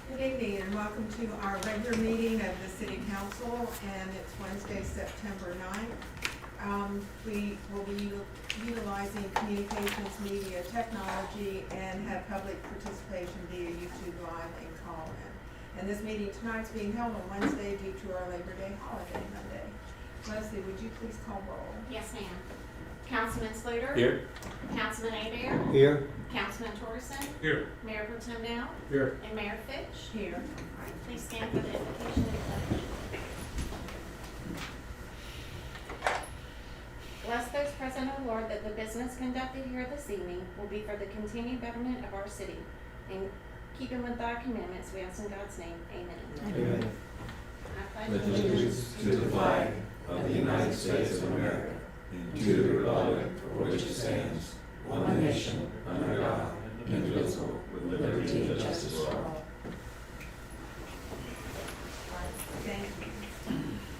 Good evening and welcome to our regular meeting of the City Council, and it's Wednesday, September 9th. We will be utilizing communications media technology and have public participation via YouTube Live and call-in. And this meeting tonight is being held on Wednesday due to our Labor Day holiday Monday. Leslie, would you please call roll? Yes, ma'am. Councilman Slater? Here. Councilman Adair? Here. Councilman Torgerson? Here. Mayor Pro Tem Now? Here. And Mayor Fitch? Here. All right, please stand for the invocation and pledge. Bless those present, O Lord, that the business conducted here this evening will be for the continued betterment of our city. And keeping with thy commandments, we ask in God's name. Amen. Amen. I Pledge pledge allegiance to the flag of the United States of America and to the republic for which it stands, one nation, under God, indivisible, with liberty and justice for all. Thank you.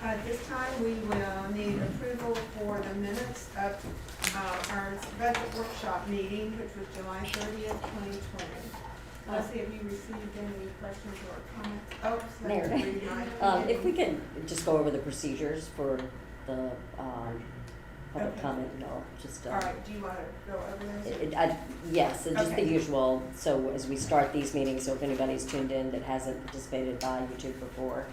At this time, we will need approval for the minutes of our budget workshop meeting, which was July 30th, 2020. Leslie, have you received any questions or comments? Oh, so Mayor, read my if we could just go over the procedures for the public Okay. comment and all, just. All right, do you want to go over those? Yes, and just the Okay. usual, so as we start these meetings, so if anybody's tuned in that hasn't participated by YouTube before,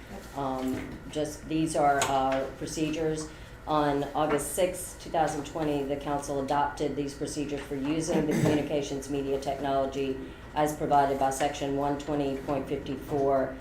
just, these are our procedures. On August 6, 2020, the council adopted these procedures for using the communications media technology as provided by section 120.54,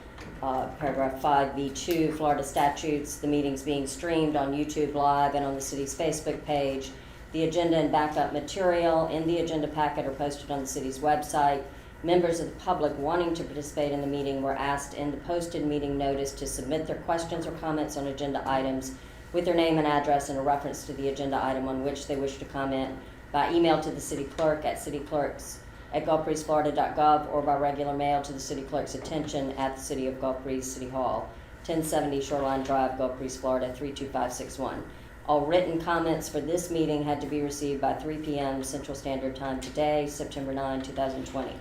paragraph 5B2, Florida statutes. The meeting's being streamed on YouTube Live and on the city's Facebook page. The agenda and backup material in the agenda packet are posted on the city's website. Members of the public wanting to participate in the meeting were asked in the posted meeting notice to submit their questions or comments on agenda items with their name and address and a reference to the agenda item on which they wish to comment by email to the city clerk at cityclerks@gulfbreezeflorida.gov or by regular mail to the city clerk's attention at the City of Gulf Breeze City Hall, 1070 Shoreline Drive, Gulf Breeze, Florida 32561. All written comments for this meeting had to be received by 3 p.m. Central Standard Time today, September 9, 2020.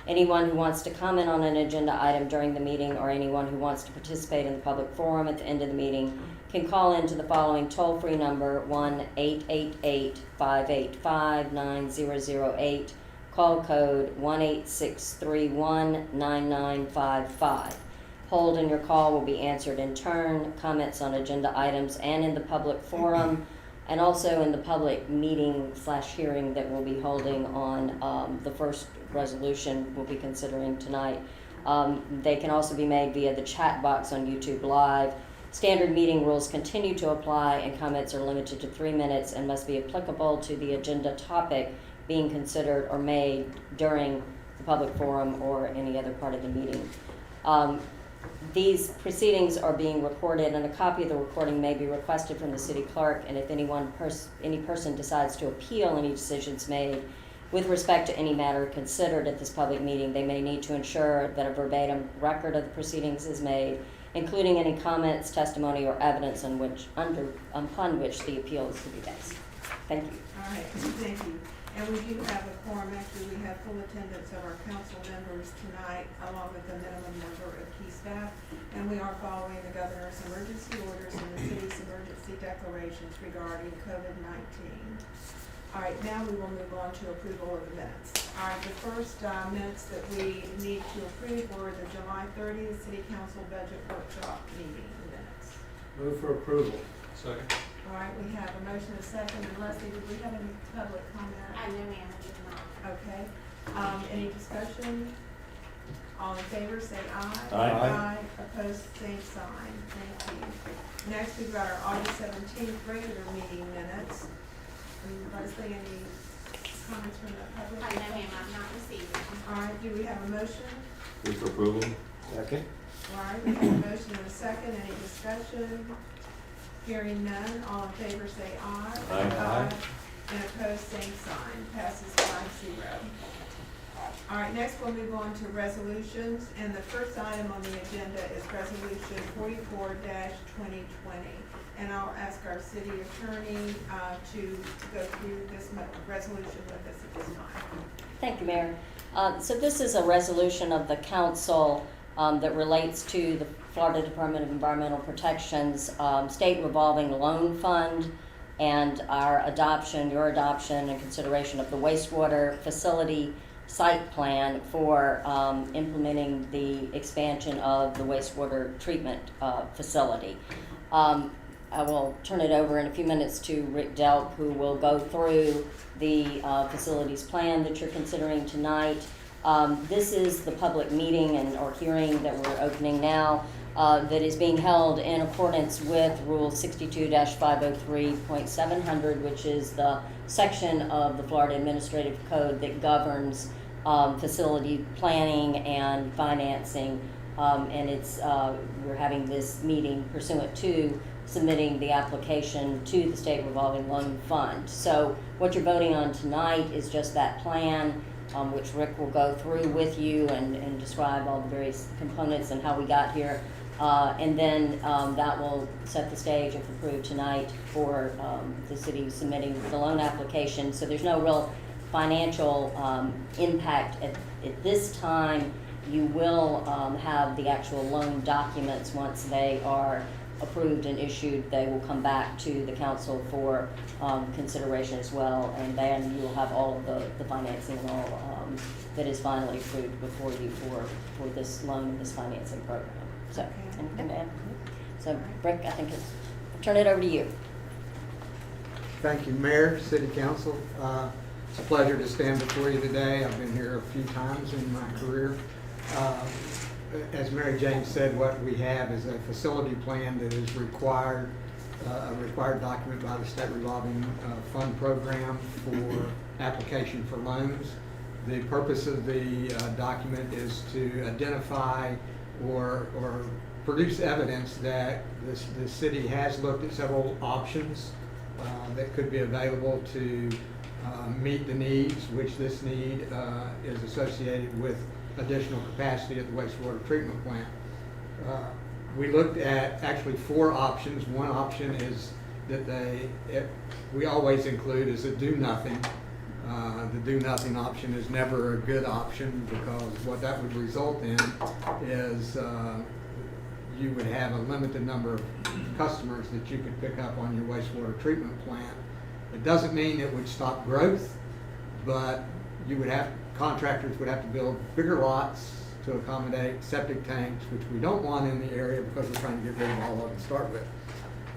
Anyone who wants to comment on an agenda item during the meeting or anyone who wants to participate in the public forum at the end of the meeting can call into the following toll-free number, 1-888-585-9008, call code 18631-9955. Hold and your call will be answered in turn. Comments on agenda items and in the public forum and also in the public meeting/hearing that we'll be holding on the first resolution we'll be considering tonight. They can also be made via the chat box on YouTube Live. Standard meeting rules continue to apply and comments are limited to 3 minutes and must be applicable to the agenda topic being considered or made during the public forum or any other part of the meeting. These proceedings are being recorded and a copy of the recording may be requested from the city clerk, and if any person decides to appeal any decisions made with respect to any matter considered at this public meeting, they may need to ensure that a verbatim record of the proceedings is made, including any comments, testimony, or evidence upon which the appeal is to be based. Thank you. All right, thank you. And we do have a quorum. Actually, we have full attendance of our council members tonight, along with the minimum number of key staff. And we are following the governor's emergency orders and the city's emergency declarations regarding COVID-19. All right, now we will move on to approval of the minutes. All right, the first minutes that we need to approve were the July 30th City Council Budget Workshop meeting minutes. Move for approval. Second. All right, we have a motion and a second. And Leslie, did we have any public comment? No, ma'am, I did not. Okay. Any discussion? All in favor, say aye. Aye. Opposed, same sign. Thank you. Next, we've got our August 17th regular meeting minutes. Leslie, any comments from the public? No, ma'am, I've not received them. All right, do we have a motion? Move for approval. Second. All right, we have a motion and a second. Any discussion? Hearing none, all in favor say aye. Aye. And opposed, same sign. Passes 5-0. All right, next we'll move on to resolutions, and the first item on the agenda is Resolution 44-2020. And I'll ask our city attorney to go through this resolution with us at this time. Thank you, Mayor. So this is a resolution of the council that relates to the Florida Department of Environmental Protection's state revolving loan fund and our adoption, your adoption and consideration of the wastewater facility site plan for implementing the expansion of the wastewater treatment facility. I will turn it over in a few minutes to Rick Delp, who will go through the facilities plan that you're considering tonight. This is the public meeting or hearing that we're opening now that is being held in accordance with Rule 62-503.700, which is the section of the Florida Administrative Code that governs facility planning and financing. And we're having this meeting pursuant to submitting the application to the State Revolving Loan Fund. So what you're voting on tonight is just that plan, which Rick will go through with you and describe all the various components and how we got here. And then that will set the stage, if approved tonight, for the city submitting the loan application. So there's no real financial impact at this time. You will have the actual loan documents once they are approved and issued. They will come back to the council for consideration as well, and then you will have all of the financing and all that is finally approved before you for this loan and this financing program. So, anything to add? So, Rick, I think I'll turn it over to you. Thank you, Mayor, City Council. It's a pleasure to stand before you today. I've been here a few times in my career. As Mary Jane said, what we have is a facility plan that is required, a required document by the State Revolving Fund Program for application for loans. The purpose of the document is to identify or produce evidence that the city has looked at several options that could be available to meet the needs, which this need is associated with additional capacity at the wastewater treatment plant. We looked at actually 4 options. One option is that we always include is a do nothing. The do nothing option is never a good option, because what that would result in is you would have a limited number of customers that you could pick up on your wastewater treatment plant. It doesn't mean it would stop growth, but contractors would have to build bigger lots to accommodate septic tanks, which we don't want in the area because we're trying to get rid of all of them to start with.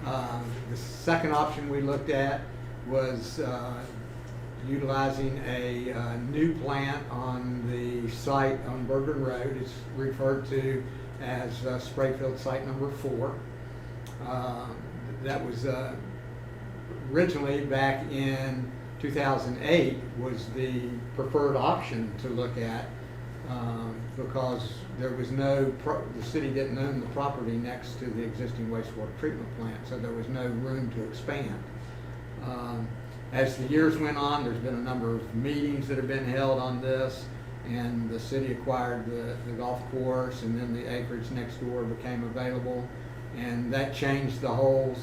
The second option we looked at was utilizing a new plant on the site on Bergen Road. It's referred to as Sprayfield Site Number 4. That was originally back in 2008 was the preferred option to look at because there was the city didn't own the property next to the existing wastewater treatment plant, so there was no room to expand. As the years went on, there's been a number of meetings that have been held on this, and the city acquired the golf course, and then the acreage next door became available, and that changed the whole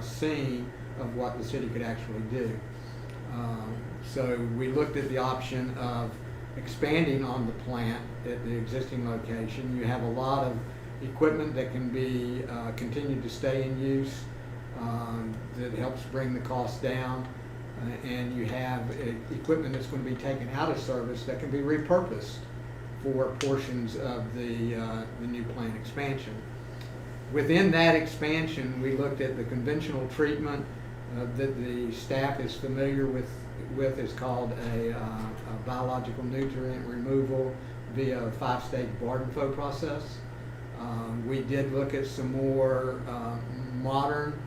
scene of what the city could actually do. So we looked at the option of expanding on the plant at the existing location. You have a lot of equipment that can be continued to stay in use that helps bring the cost down, and you have equipment that's going to be taken out of service that can be repurposed for portions of the new plant expansion. Within that expansion, we looked at the conventional treatment that the staff is familiar with is called a biological nutrient removal via a 5-stage Bardenfaux process. We did look at some more modern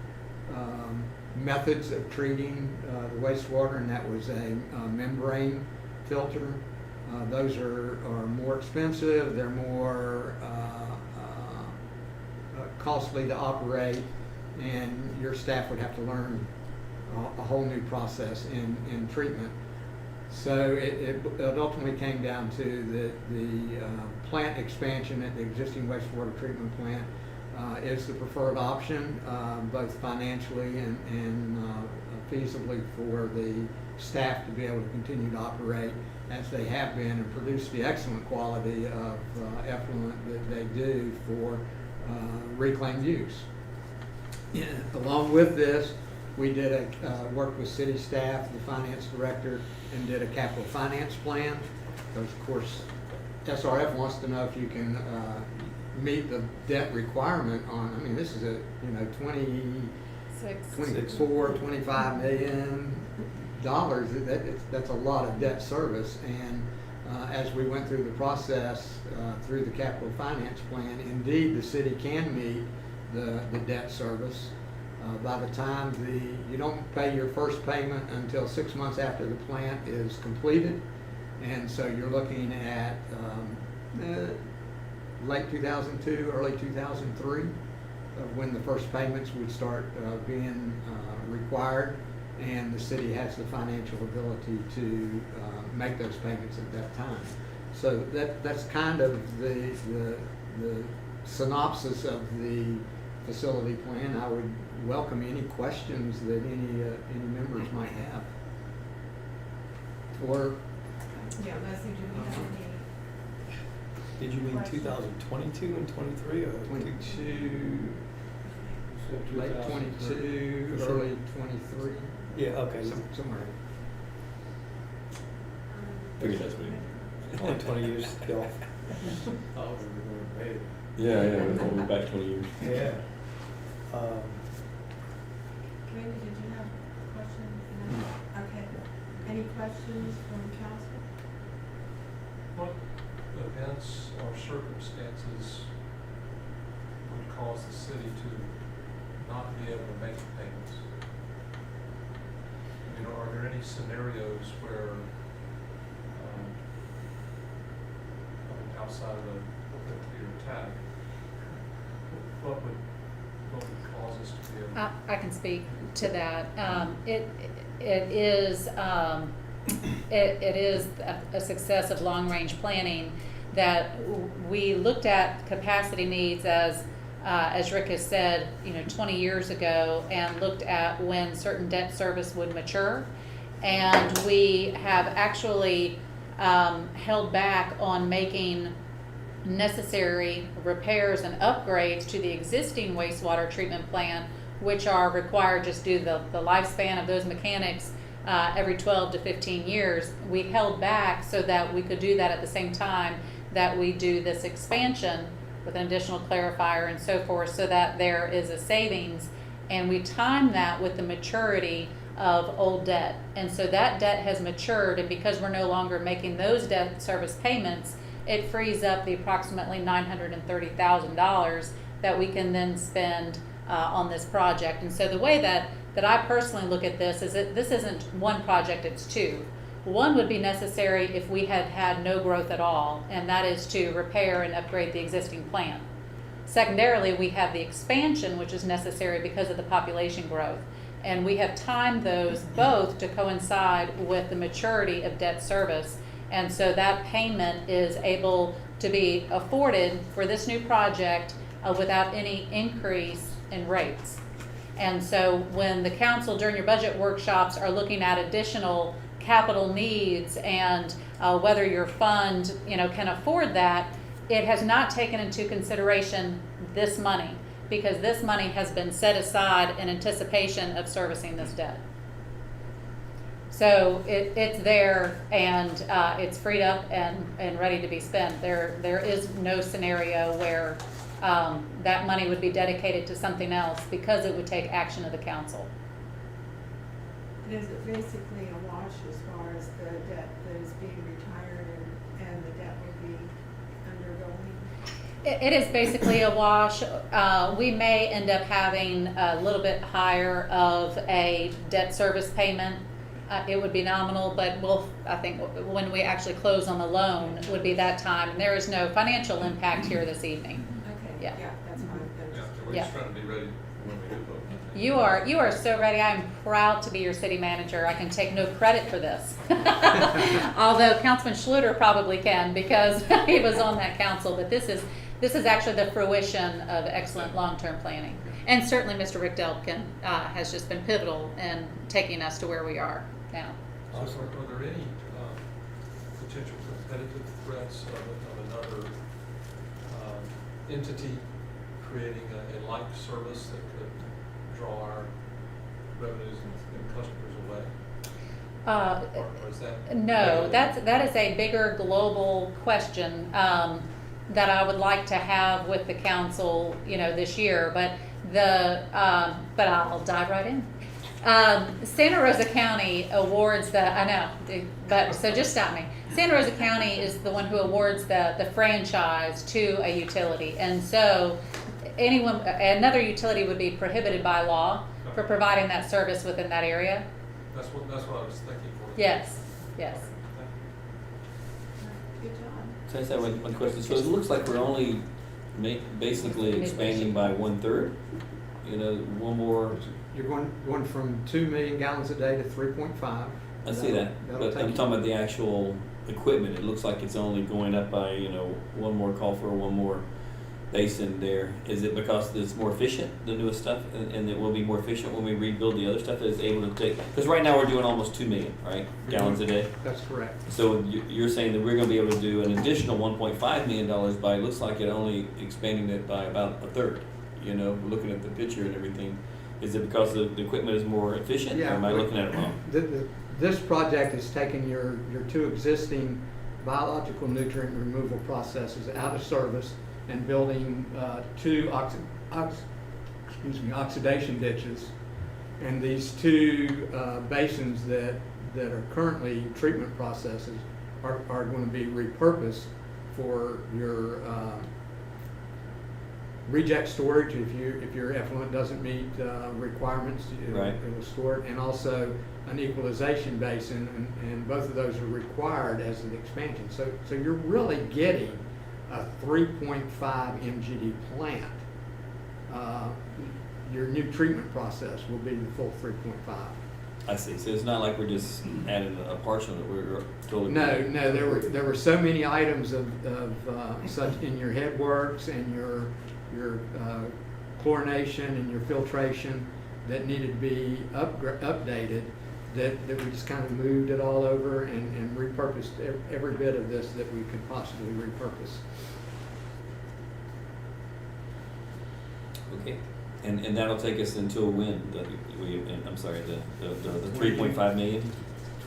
methods of treating the wastewater, and that was a membrane filter. Those are more expensive, they're more costly to operate, and your staff would have to learn a whole new process in treatment. So it ultimately came down to the plant expansion at the existing wastewater treatment plant is the preferred option, both financially and feasibly for the staff to be able to continue to operate as they have been and produce the excellent quality of effluent that they do for reclaimed use. Along with this, we did worked with city staff, the finance director, and did a capital finance plan. Because of course, SRF wants to know if you can meet the debt requirement on, I mean, this is a, 24, $25 million. That's a lot of debt service. And as we went through the process, through the capital finance plan, indeed, the city can meet the debt service. By the time you don't pay your first payment until 6 months after the plant is completed. And so you're looking at late 2002, early 2003, when the first payments would start being required, and the city has the financial ability to make those payments at that time. So that's kind of the synopsis of the facility plan. I would welcome any questions that any members might have. Or Yeah, Leslie, do we have any? Did you mean 2022 and 23 or 22, late 22, early 23, Yeah, okay. somewhere. Figured that's what you Only 20 years still. Yeah, we're back 20 years. Yeah. Randy, did you have a question? No? Okay. Any questions from council? What events or circumstances would cause the city to not be able to make the payments? I mean, are there any scenarios where, outside of the nuclear attack, what would cause us to be able? I can speak to that. It is a success of long-range planning that we looked at capacity needs as Rick has said, 20 years ago, and looked at when certain debt service would mature, and we have actually held back on making necessary repairs and upgrades to the existing wastewater treatment plant, which are required just due to the lifespan of those mechanics every 12 to 15 years. We held back so that we could do that at the same time that we do this expansion with an additional clarifier and so forth, so that there is a savings, and we time that with the maturity of old debt. And so that debt has matured, and because we're no longer making those debt service payments, it frees up the approximately $930,000 that we can then spend on this project. And so the way that I personally look at this is that this isn't one project, it's two. One would be necessary if we had had no growth at all, and that is to repair and upgrade the existing plant. Secondarily, we have the expansion, which is necessary because of the population growth. And we have timed those both to coincide with the maturity of debt service. And so that payment is able to be afforded for this new project without any increase in rates. And so when the council during your budget workshops are looking at additional capital needs and whether your fund can afford that, it has not taken into consideration this money, because this money has been set aside in anticipation of servicing this debt. So it's there, and it's freed up and ready to be spent. There is no scenario where that money would be dedicated to something else, because it would take action of the council. Is it basically a wash as far as the debt that is being retired and the debt will be undergoing? It is basically a wash. We may end up having a little bit higher of a debt service payment. It would be nominal, but I think when we actually close on the loan would be that time. And there is no financial impact here this evening. Okay, Yeah. yeah, that's fine. Yeah, we're just trying to be ready when we do vote. You are so ready. I am proud to be your city manager. I can take no credit for this. Although Councilman Schluter probably can, because he was on that council. But this this is actually the fruition of excellent long-term planning. And certainly Mr. Rick Delpkin has just been pivotal in taking us to where we are now. So are there any potential competitive threats of another entity creating a like service that could draw our revenues and customers away? Or is that? No, that is a bigger global question that I would like to have with the council, this year. But but I'll dive right in. Santa Rosa County awards so just stop me. Santa Rosa County is the one who awards the franchise to a utility, and so another utility would be prohibited by law for providing that service within that area. That's what I was thinking for. Yes. Good job. Can I just have one question? So it looks like we're only basically expanding by 1/3. One more. You're going from 2 million gallons a day to 3.5. I see that, but I'm talking about the actual equipment. It looks like it's only going up by, one more call for one more basin there. Is it because it's more efficient, the newest stuff, and it will be more efficient when we rebuild the other stuff that is able to take? Because right now we're doing almost 2 million, right, gallons a day? That's correct. So you're saying that we're going to be able to do an additional $1.5 million by, it looks like it only expanding it by about 1/3, looking at the picture and everything. Is it because the equipment is more efficient, or am I looking at it wrong? This project is taking your two existing biological nutrient removal processes out of service and building two oxidation ditches. And these two basins that are currently treatment processes are going to be repurposed for your reject storage. If your effluent doesn't meet requirements, Right. it will store it, and also an equalization basin, and both of those are required as an expansion. So you're really getting a 3.5 MGD plant. Your new treatment process will be the full 3.5. I see. So it's not like we're just adding a partial, that we're totally. No, there were so many items of such in your headworks and your chlorination and your filtration that needed to be updated, that we just kind of moved it all over and repurposed every bit of this that we could possibly repurpose. Okay. And that'll take us until when? I'm sorry, the 3.5 million?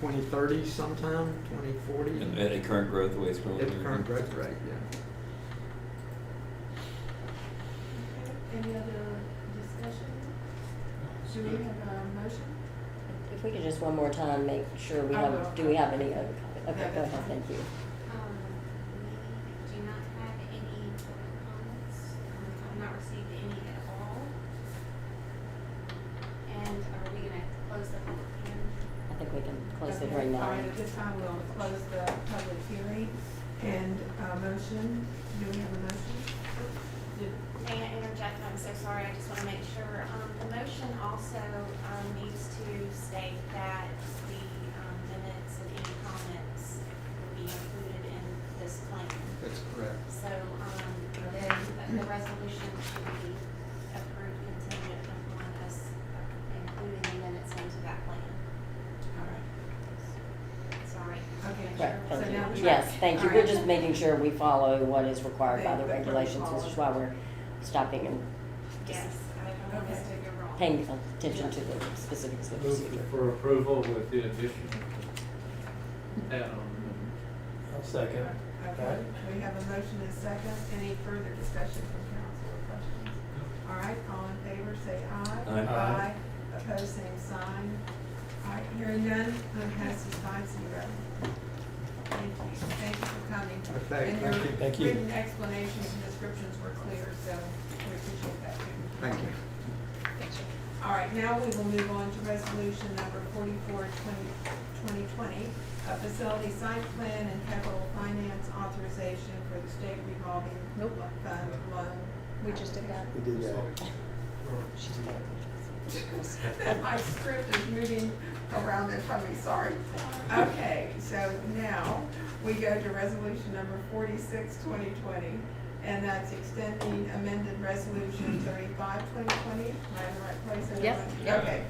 2030 sometime, 2040. At current growth, the way it's going. At the current growth rate, yeah. Any other discussion? Do we have a motion? If we could just one more time make sure we I have, will. do we have any other comments? Okay, Yeah, go that's ahead, fine. thank you. We do not have any public comments. I've not received any at all. And are we gonna close the public hearing? I think we can close the Okay, hearing now. all right, at this time, we'll close the public hearing and motion. Do we have a motion? May I interject? I'm so sorry, I just wanna make sure. The motion also, needs to state that the, minutes and any comments will be included in this plan. That's correct. So, then the resolution should be approved contingent upon us including the minutes into that plan. All right. Sorry. Okay, Right, so thank now you. we- Yes, thank you. all We're right. just making sure we follow what is required by the The regulations, which is why we're stopping and Yes, I don't want us to go wrong. paying attention to the specifics of the Move procedure. for approval with the addition of add-on. I'll second. Okay, we have a motion and a second. Any further discussion from council or questions? All right, all in favor, say aye. Aye. Aye. Opposed, same sign. All right, hearing none, passes 5-0. Thank you for coming. Okay, And thank your you. Thank you. written explanations and descriptions were clear, so we appreciate that too. Thank you. All right, now we will move on to resolution number 44, 2020, a facility site plan and capital finance authorization for the state revolving Nope. fund loan. We just did that. We did that. My script is moving around in front of me, sorry. Okay, so now we go to resolution number 46, 2020, and that's extending amended resolution 35/2020. Am I in the right place? Yep. Everyone? Okay.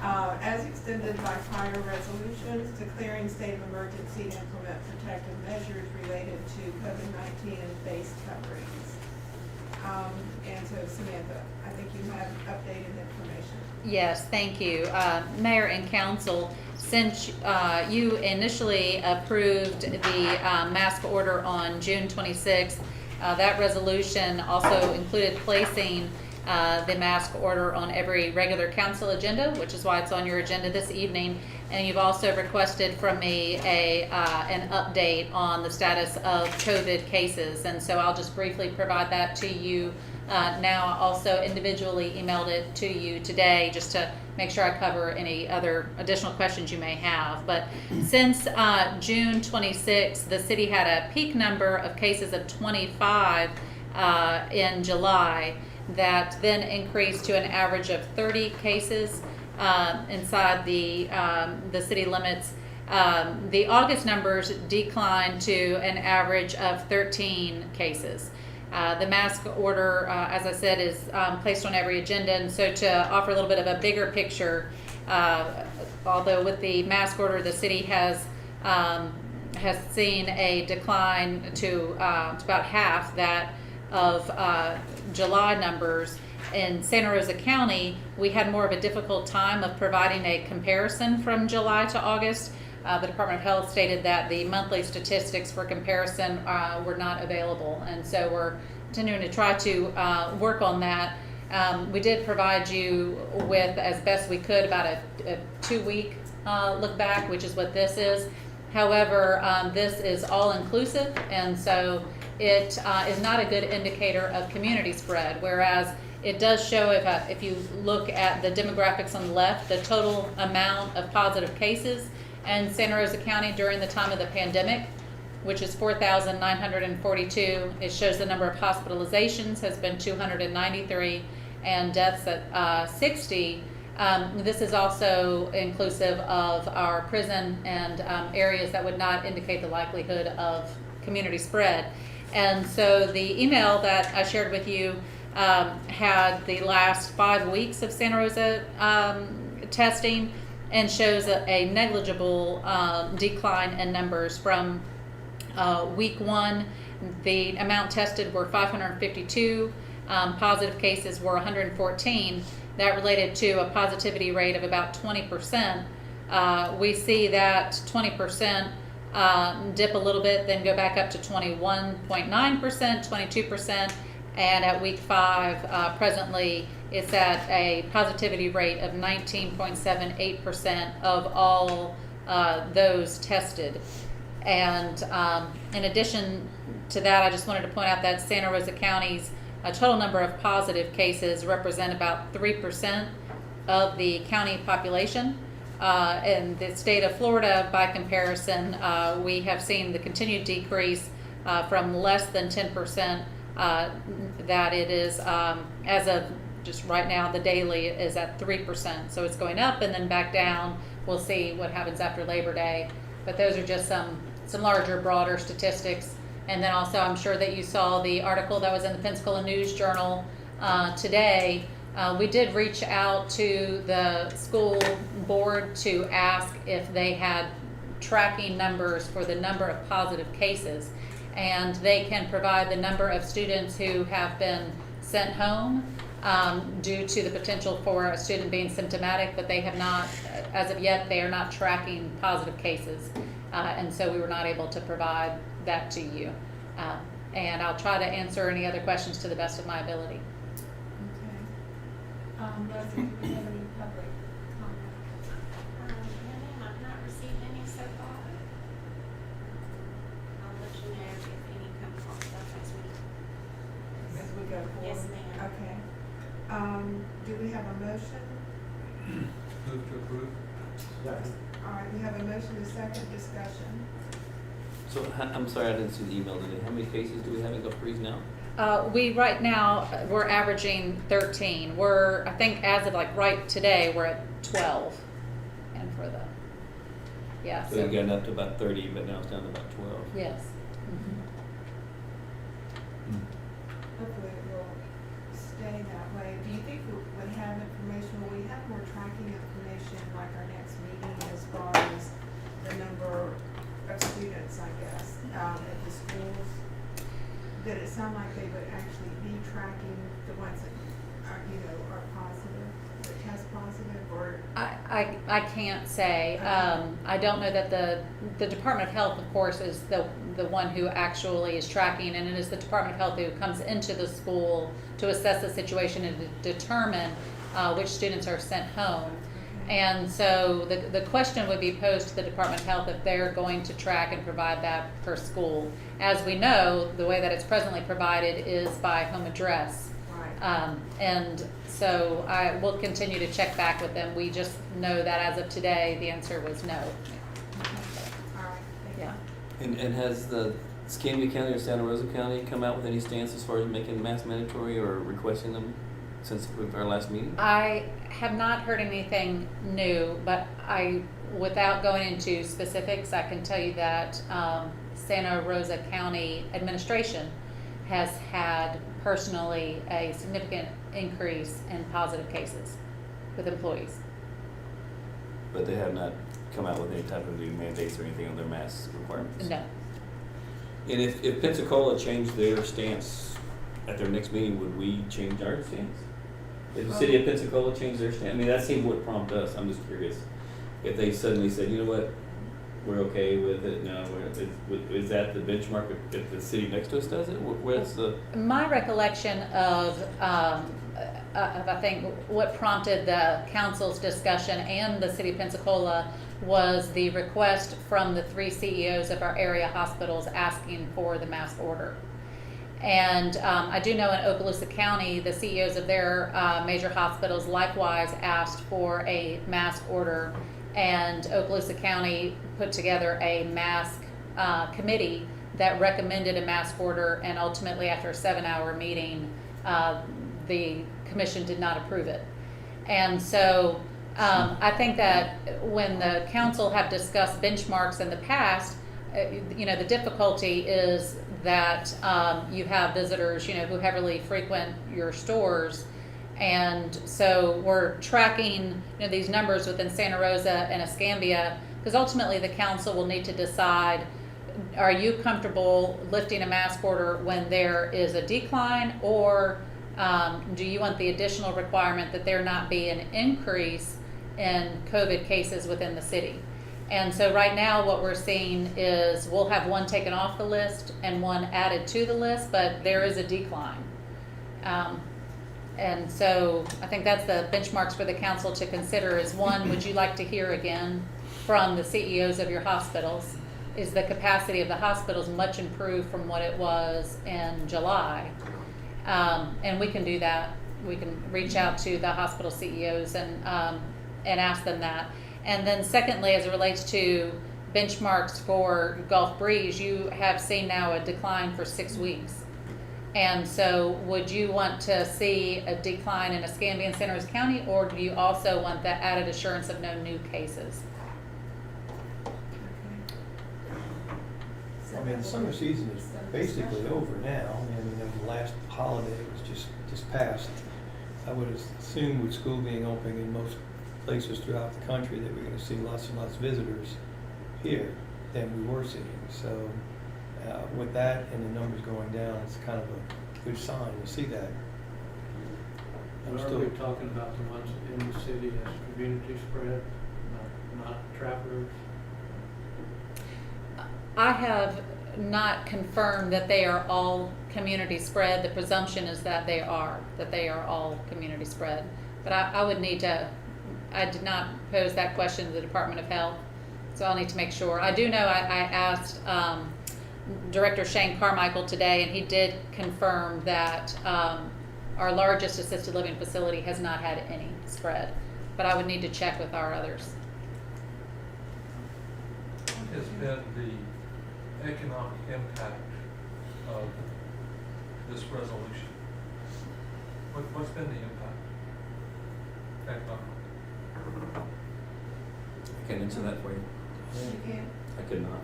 As extended by prior resolutions, declaring state of emergency to implement protective measures related to COVID-19 and face coverings. And so Samantha, I think you have updated information. Yes, thank you. Mayor and council, since you initially approved the mask order on June 26th, that resolution also included placing the mask order on every regular council agenda, which is why it's on your agenda this evening. And you've also requested from me an update on the status of COVID cases. And so I'll just briefly provide that to you now. I also individually emailed it to you today just to make sure I cover any other additional questions you may have. But since June 26th, the city had a peak number of cases of 25 in July that then increased to an average of 30 cases inside the city limits. The August numbers declined to an average of 13 cases. The mask order, as I said, is placed on every agenda, and so to offer a little bit of a bigger picture, although with the mask order the city has seen a decline to about half that of July numbers. In Santa Rosa County, we had more of a difficult time of providing a comparison from July to August. The Department of Health stated that the monthly statistics for comparison were not available, and so we're continuing to try to work on that. We did provide you with, as best we could, about a 2-week look back, which is what this is. However, this is all inclusive, and so it is not a good indicator of community spread, whereas it does show, if you look at the demographics on the left, the total amount of positive cases in Santa Rosa County during the time of the pandemic, which is 4,942. It shows the number of hospitalizations has been 293 and deaths at 60. This is also inclusive of our prison and areas that would not indicate the likelihood of community spread. And so the email that I shared with you had the last 5 weeks of Santa Rosa testing and shows a negligible decline in numbers. From week 1, the amount tested were 552, positive cases were 114. That related to a positivity rate of about 20%. We see that 20% dip a little bit, then go back up to 21.9%, 22%, and at week 5, presently, it's at a positivity rate of 19.78% of all those tested. And in addition to that, I just wanted to point out that Santa Rosa County's total number of positive cases represent about 3% of the county population. In the state of Florida, by comparison, we have seen the continued decrease from less than 10%, that it is, as of just right now, the daily is at 3%. So it's going up and then back down. We'll see what happens after Labor Day. But those are just some larger, broader statistics. And then also, I'm sure that you saw the article that was in the Pensacola News Journal today. We did reach out to the school board to ask if they had tracking numbers for the number of positive cases. And they can provide the number of students who have been sent home due to the potential for a student being symptomatic, but they have not, as of yet, they are not tracking positive cases. And so we were not able to provide that to you. And I'll try to answer any other questions to the best of my ability. Okay. Leslie, do we have any public comment? No, ma'am, I've not received any so far. I'll let you know if any come pops up as we. As we go forward? Yes, ma'am. Okay. Do we have a motion? Move to approve. All right, we have a motion to second discussion. So, I'm sorry, I didn't see the email today. How many cases do we have in Gulf Breeze now? We right now, we're averaging 13. I think as of like right today, we're at 12. And for the, yeah. So we've gotten up to about 30, but now it's down to about 12. Yes. sound like they would actually be tracking the ones that are, are positive, that test positive, or, I can't say. I don't know that the Department of Health, of course, is the one who actually is tracking, and it is the Department of Health who comes into the school to assess the situation and to determine which students are sent home. And so the question would be posed to the Department of Health if they're going to track and provide that per school. As we know, the way that it's presently provided is by home address. right? And so I will continue to check back with them. We just know that as of today, the answer was no. All right, thank you. Yeah. And has the Escambia County or Santa Rosa County come out with any stance as far as making masks mandatory or requesting them since our last meeting? I have not heard anything new, but without going into specifics, I can tell you that Santa Rosa County administration has had personally a significant increase in positive cases with employees. But they have not come out with any type of new mandates or anything on their mask requirements? No. And if Pensacola changed their stance at their next meeting, would we change our stance? If the city of Pensacola changed their stance, I mean, that seemed what prompted us, I'm just curious. If they suddenly said, you know what, we're okay with it, no, is that the benchmark if the city next to us does it? Where's the? My recollection of I think what prompted the council's discussion and the city of Pensacola was the request from the 3 CEOs of our area hospitals asking for the mask order. And I do know in Okaloosa County, the CEOs of their major hospitals likewise asked for a mask order, and Okaloosa County put together a mask committee that recommended a mask order, and ultimately after a 7-hour meeting, the commission did not approve it. And so I think that when the council have discussed benchmarks in the past, the difficulty is that you have visitors, who heavily frequent your stores. And so we're tracking, these numbers within Santa Rosa and Escambia, because ultimately the council will need to decide, are you comfortable lifting a mask order when there is a decline, or do you want the additional requirement that there not be an increase in COVID cases within the city? And so right now what we're seeing is we'll have one taken off the list and one added to the list, but there is a decline. And so I think that's the benchmarks for the council to consider is, one, would you like to hear again from the CEOs of your hospitals? Is the capacity of the hospitals much improved from what it was in July? And we can do that. We can reach out to the hospital CEOs and ask them that. And then secondly, as it relates to benchmarks for Gulf Breeze, you have seen now a decline for 6 weeks. And so would you want to see a decline in Escambia and Santa Rosa County, or do you also want that added assurance of no new cases? I mean, the summer season is basically over now. I mean, the last holiday was just passed. I would assume with school being open in most places throughout the country that we're going to see lots and lots of visitors here than we were seeing. So with that and the numbers going down, it's kind of a good sign to see that. But are we talking about the ones in the city as community spread, not travelers? I have not confirmed that they are all community spread. The presumption is that they are all community spread. But I would need to, I did not pose that question to the Department of Health, so I'll need to make sure. I do know I asked Director Shane Carmichael today, and he did confirm that our largest assisted living facility has not had any spread, but I would need to check with our others. What has been the economic impact of this resolution? What's been the impact economically? I can answer that for you. You can, I could not.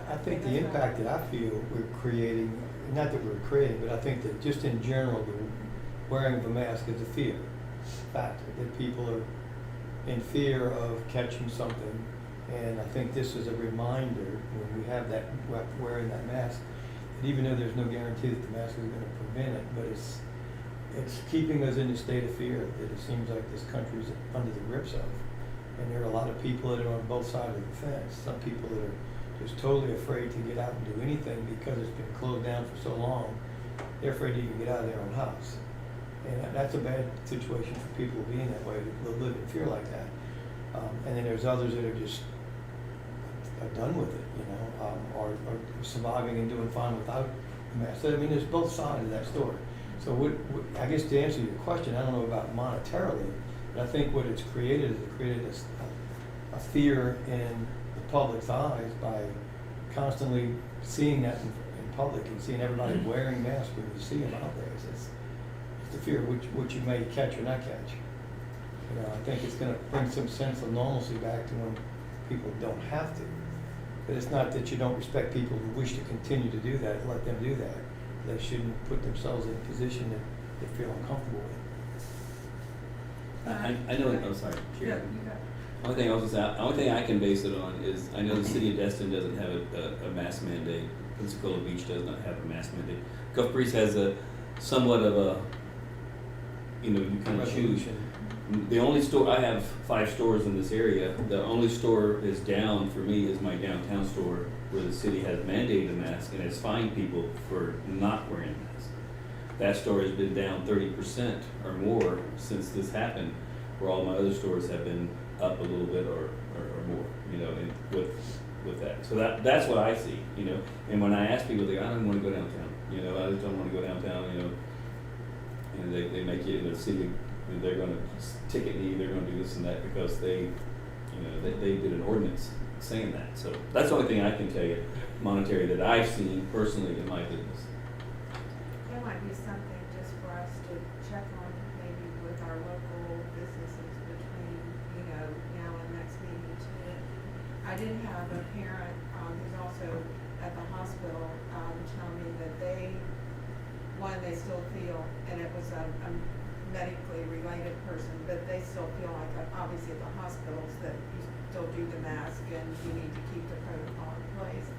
I think the impact that I feel we're creating, not that we're creating, but I think that just in general, the wearing of a mask is a fear factor, that people are in fear of catching something. And I think this is a reminder when we have that, wearing that mask, And even though there's no guarantee that the mask is gonna prevent it, but it's keeping us in a state of fear that it seems like this country's under the grips of. And there are a lot of people that are on both sides of the fence. Some people that are just totally afraid to get out and do anything because it's been closed down for so long. They're afraid to even get out of their own house. And that's a bad situation for people being that way, to live in fear like that. And then there's others that are just done with it, you know, or surviving and doing fine without the mask. So, I mean, there's both sides of that story. So I guess to answer your question, I don't know about monetarily, but I think what it's created is it created a fear in the public's eyes by constantly seeing that in public and seeing everybody wearing masks when you see them out there. It's the fear which you may catch or not catch. You know, I think it's going to bring some sense of normalcy back to when people don't have to. But it's not that you don't respect people who wish to continue to do that and let them do that. They shouldn't put themselves in a position that they feel uncomfortable with. I know, I'm sorry, Yeah, Chair. you got it. Only thing I can base it on is, I know the city of Destin doesn't have a mask mandate. Pensacola Beach does not have a mask mandate. Gulf Breeze has a somewhat of a, you know, you kind of choose. Resolution. The only store, I have 5 stores in this area. The only store that's down for me is my downtown store, where the city has mandated a mask and has fined people for not wearing a mask. That store has been down 30% or more since this happened, where all my other stores have been up a little bit or more, you know, with that. So that's what I see, you know. And when I ask people, they go, I don't want to go downtown, you know, I just don't want to go downtown, you know. And they make it in the city, they're going to ticket me, they're going to do this and that because they, you know, they did an ordinance saying that. So that's the only thing I can tell you, monetary, that I've seen personally in my business. That might be something just for us to check on, maybe with our local businesses between, you know, now and next meeting too. I did have a parent, who's also at the hospital, tell me that they still feel, and it was a medically related person, but they still feel like, obviously at the hospitals, that you still do the mask and you need to keep the protocol in place.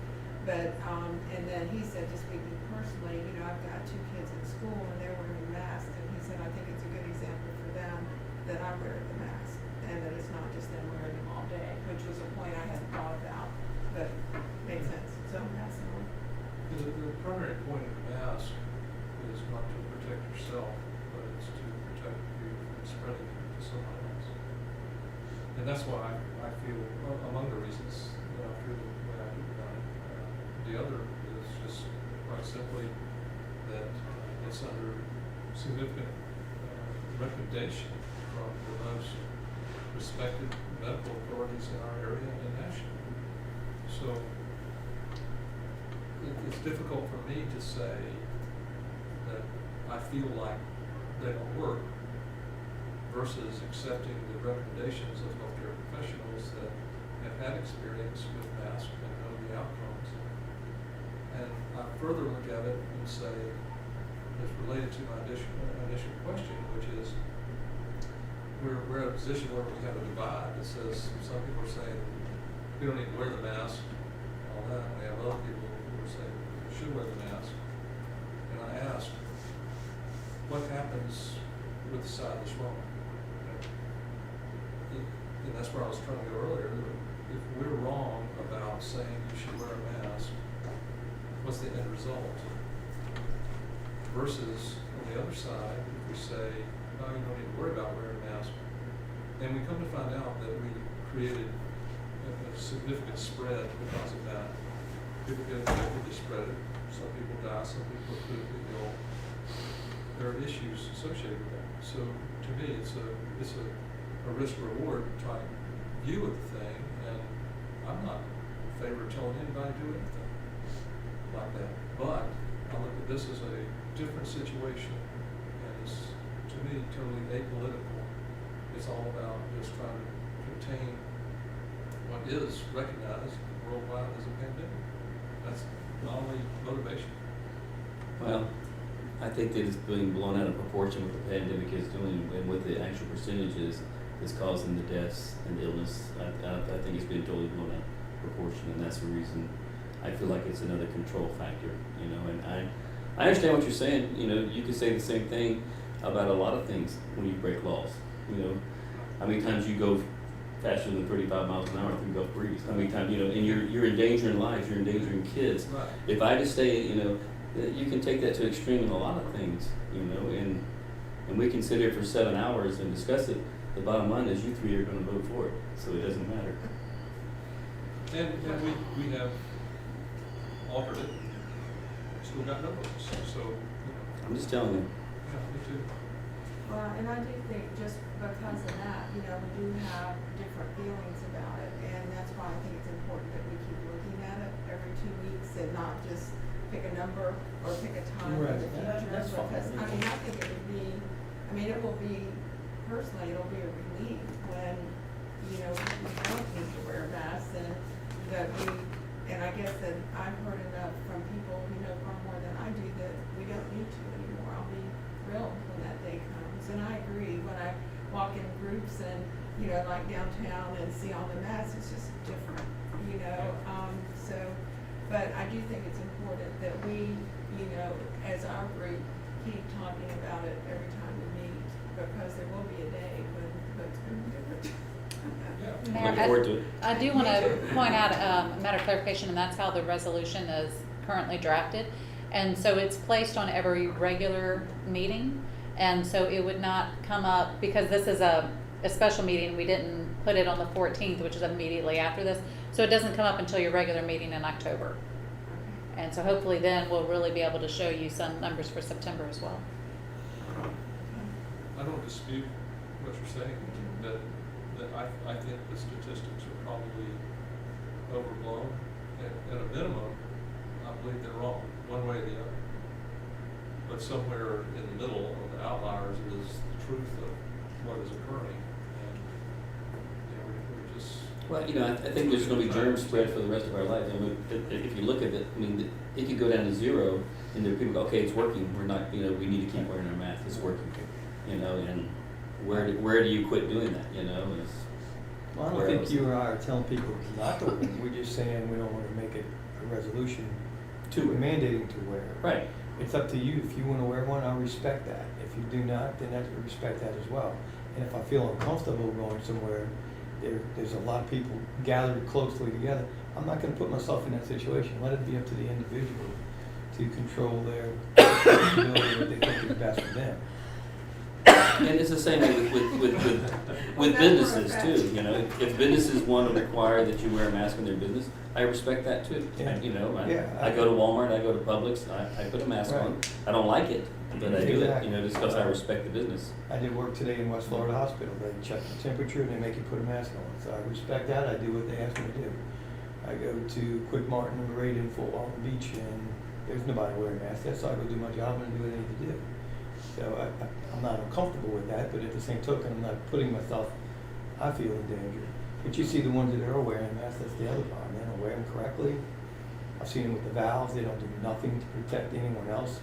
But, and then he said, just speaking personally, you know, I've got 2 kids in school and they're wearing masks, and he said, I think it's a good example for them that I wear the mask, and that it's not just them wearing them all day, which was a point I hadn't thought about, but makes sense, so that's the one. The primary point of the mask is not to protect yourself, but it's to protect you from spreading it to someone else. And that's why I feel, among the reasons that I feel the way I do about it. The other is just quite simply that it's under significant recommendation from the most respected medical authorities in our area and nationally. So it's difficult for me to say that I feel like they don't work versus accepting the recommendations of healthcare professionals that have had experience with masks and know the outcomes. And I further look at it and say, it's related to my initial question, which is, we're in a position where we have a divide that says, some people are saying, we don't need to wear the mask, all that, and we have other people who are saying, we should wear the mask. And I asked, what happens with the side that's wrong? And that's where I was trying to go earlier. If we're wrong about saying you should wear a mask, what's the end result? Versus on the other side, if we say, no, you don't need to worry about wearing a mask, and we come to find out that we created a significant spread because of that. People get infected, they spread it. Some people die, some people are critically ill. There are issues associated with that. So to me, it's a risk-reward type view of the thing, and I'm not in favor of telling anybody to do anything like that. But I look at this as a different situation, and it's, to me, totally apolitical. It's all about just trying to contain what is recognized worldwide as a pandemic. That's my only motivation. Well, I think that it's being blown out of proportion what the pandemic is doing and what the actual percentages is causing the deaths and illness. I think it's been totally blown out of proportion, and that's the reason I feel like it's another control factor, you know, and I understand what you're saying, you know, you could say the same thing about a lot of things when you break laws, you know. How many times you go faster than 35 miles an hour through Gulf Breeze? How many times, you know, and you're endangering lives, you're endangering kids. Right. If I just say, you know, you can take that to extreme in a lot of things, you know, and we can sit here for 7 hours and discuss it. The bottom line is you three are gonna vote for it, so it doesn't matter. And we have altered it, still got no votes, so, you know, I'm just telling you. yeah, me too. Well, and I do think just because of that, you know, we do have different feelings about it, and that's why I think it's important that we keep looking at it every 2 weeks and not just pick a number or pick a time in Right. the future. That's fine. Because, I mean, I think it would be, I mean, it will be, personally, it'll be a relief when, you know, we don't need to wear masks and that we, and I guess that I've heard enough from people who know far more than I do that we don't need to anymore. I'll be thrilled when that day comes. And I agree, when I walk in groups and, you know, like downtown and see all the masks, it's just different, you know? So, but I do think it's important that we, you know, as our group, keep talking about it every time we meet, because there will be a day when votes can be different. Yeah. Mayor, Looking forward to it. I do want to point out a matter of clarification, and that's how the resolution is currently drafted. And so it's placed on every regular meeting, and so it would not come up, because this is a special meeting, we didn't put it on the 14th, which is immediately after this, so it doesn't come up until your regular meeting in October. And so hopefully then we'll really be able to show you some numbers for September as well. I don't dispute what you're saying, that I think the statistics are probably overblown. At a minimum, I believe they're wrong, one way or the other. But somewhere in the middle of the outliers is the truth of what is occurring. And, you know, we're just. Well, you know, I think there's gonna be germ spread for the rest of our life. I mean, if you look at it, I mean, it could go down to 0, and there are people go, okay, it's working, we're not, you know, we need to keep wearing our mask, it's working. You know, and where do you quit doing that, you know? Well, I don't think you or I are telling people not to wear it. We're just saying we don't want to make it a resolution To we're it. mandating to wear. Right. It's up to you. If you want to wear one, I'll respect that. If you do not, then I respect that as well. And if I feel uncomfortable going somewhere, there's a lot of people gathered closely together, I'm not going to put myself in that situation. Let it be up to the individual to control their ability, what they think is best for them. And it's the same way with businesses too, you know, if businesses want to require that you wear a mask in their business, I respect that too. Yeah. You know, Yeah, I go to Walmart, I go to Publix, I put a mask on. Right. I don't like it, but I do it, Exactly. you know, just because I respect the business. I did work today in West Florida Hospital. They check the temperature and they make you put a mask on. So I respect that. I do what they ask me to do. I go to Quick Martin and Parade in Fort Walton Beach and there's nobody wearing masks. So I go do my job and do what I need to do. So I'm not uncomfortable with that, but at the same token, I'm not putting myself, I feel, in danger. But you see the ones that are wearing masks, that's the other problem. They don't wear them correctly. I've seen them with the valves. They don't do nothing to protect anyone else.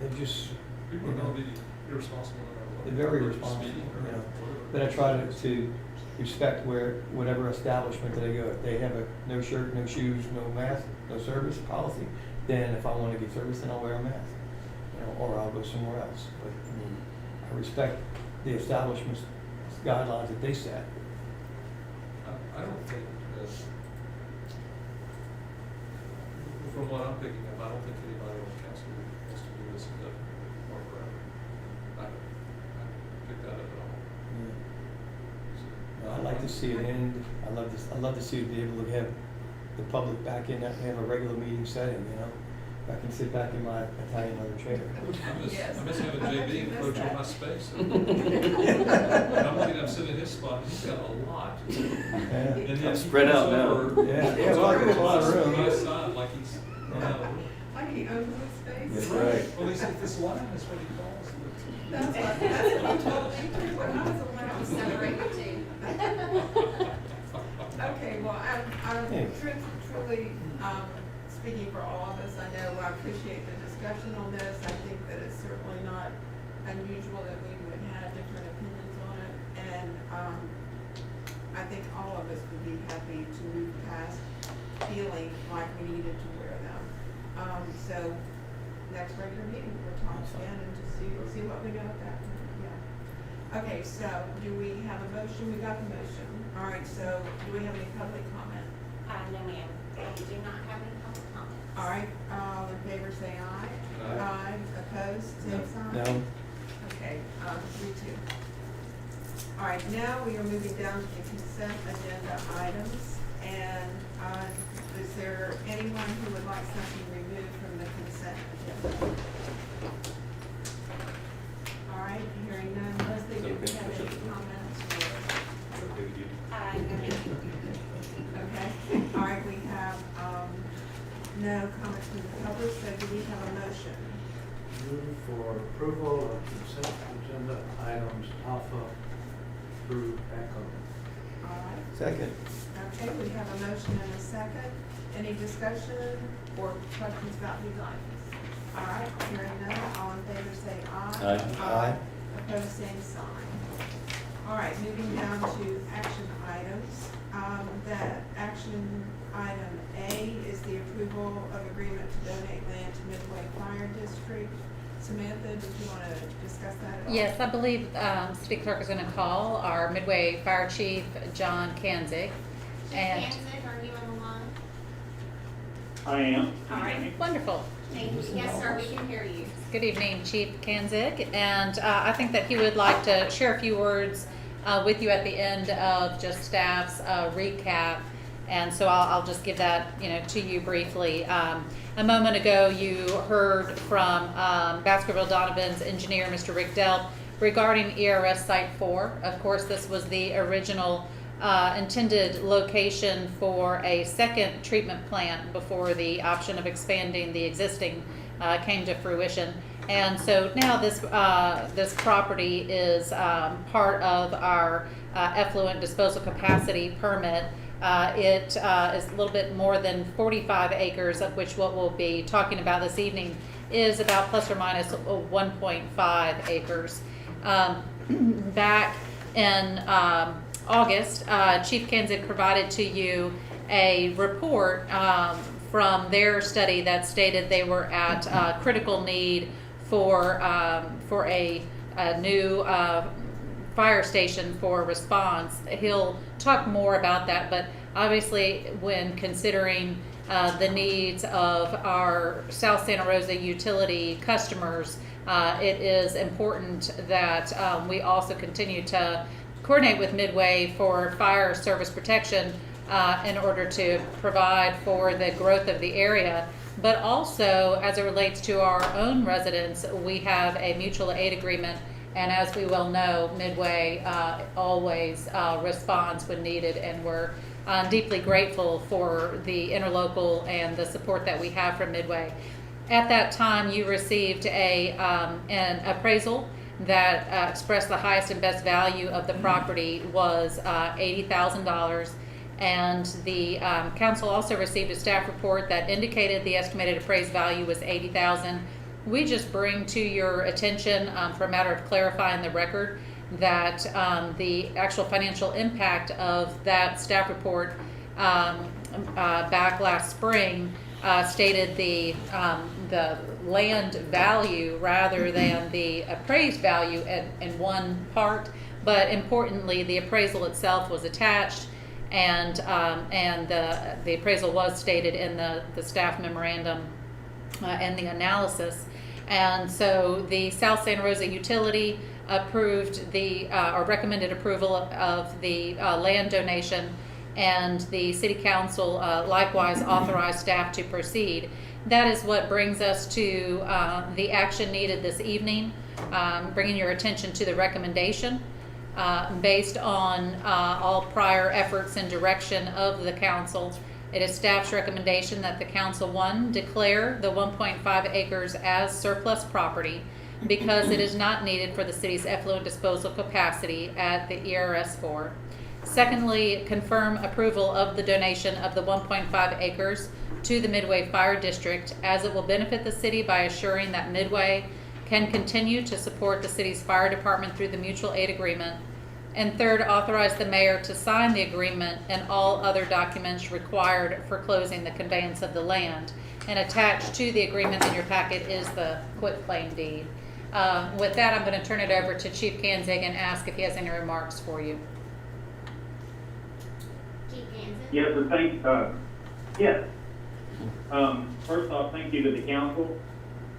They're just, People are gonna be irresponsible. they're very responsible, Speeding or you know. whatever. But I try to respect whatever establishment that I go. If they have a no shirt, no shoes, no mask, no service policy, then if I want to get service, then I'll wear a mask. You know, or I'll go somewhere else. But I mean, I respect the establishment's guidelines that they set. I don't think that, from what I'm picking up, I don't think anybody on council wants to do this indefinitely or forever. I pick that up at all. So, I'd like to see it end. I'd love to see it be able to have the public back in, have a regular meeting setting, you know? I can sit back in my Italian leather chair. I miss having I bet JB you miss encroach on that. my space. And I'm looking, I'm sitting in his spot, and he's got a lot. Yeah. And then I'm he spread comes out now. over, Yeah, comes well, I over get a to lot of room. my side like he's run out of room. Like he owns his space. That's right. Well, he said this line is what he calls it. That's what he told me too when I was around. Celebrate you too. Okay, well, I'm Thanks. truly, speaking for all of us, I know I appreciate the discussion on this. I think that it's certainly not unusual that we would have different opinions on it. And, I think all of us would be happy to move past feeling like we needed to wear them. So next regular meeting, we'll talk again and just see what we know at that point, yeah. Okay, so do we have a motion? We got the motion. All right, so do we have any public comment? No, ma'am, we do not have any public comments. All right, all in favor say aye. Aye. Opposed, same sign? No? Okay, 3-2. All right, now we are moving down to the consent agenda items. And is there anyone who would like something removed from the consent agenda? All right, hearing none. Leslie, do we have any comments? No, ma'am. Okay, all right, we have no comments from the public, so do we have a motion? Move for approval of consent agenda items alpha through echo. All right. Second? Okay, we have a motion and a second. Any discussion or questions about these items? All right, hearing none, all in favor say aye. Aye. Opposed, same sign. All right, moving down to action items. That action item A is the approval of agreement to donate land to Midway Fire District. Samantha, did you want to discuss that at all? Yes, I believe City Clerk is going to call our Midway Fire Chief, John Kanzig. And Kanzig, are you on the line? I am. All right. wonderful. Thank you. Yes, sir, we can hear you. Good evening, Chief Kanzig, and I think that he would like to share a few words with you at the end of just staff's recap, and so I'll just give that to you briefly. A moment ago, you heard from Baskerville Donovan's engineer, Mr. Rick Delp, regarding ERS Site 4. Of course, this was the original intended location for a second treatment plant before the option of expanding the existing came to fruition. And so now this property is part of our effluent disposal capacity permit. It is a little bit more than 45 acres, of which what we'll be talking about this evening is about plus or minus 1.5 acres. Back in August, Chief Kanzig provided to you a report from their study that stated they were at critical need for a new fire station for response. He'll talk more about that, but obviously when considering the needs of our South Santa Rosa utility customers, it is important that we also continue to coordinate with Midway for fire service protection in order to provide for the growth of the area. But also, as it relates to our own residents, we have a mutual aid agreement, and as we well know, Midway always responds when needed, and we're deeply grateful for the interlocal and the support that we have from Midway. At that time, you received an appraisal that expressed the highest and best value of the property was $80,000. And the council also received a staff report that indicated the estimated appraised value was $80,000. We just bring to your attention, for a matter of clarifying the record, that the actual financial impact of that staff report back last spring stated the land value rather than the appraised value in one part, but importantly, the appraisal itself was attached. And the appraisal was stated in the staff memorandum and the analysis. And so the South Santa Rosa utility approved or recommended approval of the land donation, and the city council likewise authorized staff to proceed. That is what brings us to the action needed this evening, bringing your attention to the recommendation. Based on all prior efforts and direction of the council, it is staff's recommendation that the council, 1, declare the 1.5 acres as surplus property because it is not needed for the city's effluent disposal capacity at the ERS 4. Secondly, confirm approval of the donation of the 1.5 acres to the Midway Fire District, as it will benefit the city by assuring that Midway can continue to support the city's fire department through the mutual aid agreement. And third, authorize the mayor to sign the agreement and all other documents required for closing the conveyance of the land. And attached to the agreement in your packet is the quitclaim deed. With that, I'm going to turn it over to Chief Kanzig and ask if he has any remarks for you. Chief Ganson? Yes, sir, yes. First off, thank you to the council,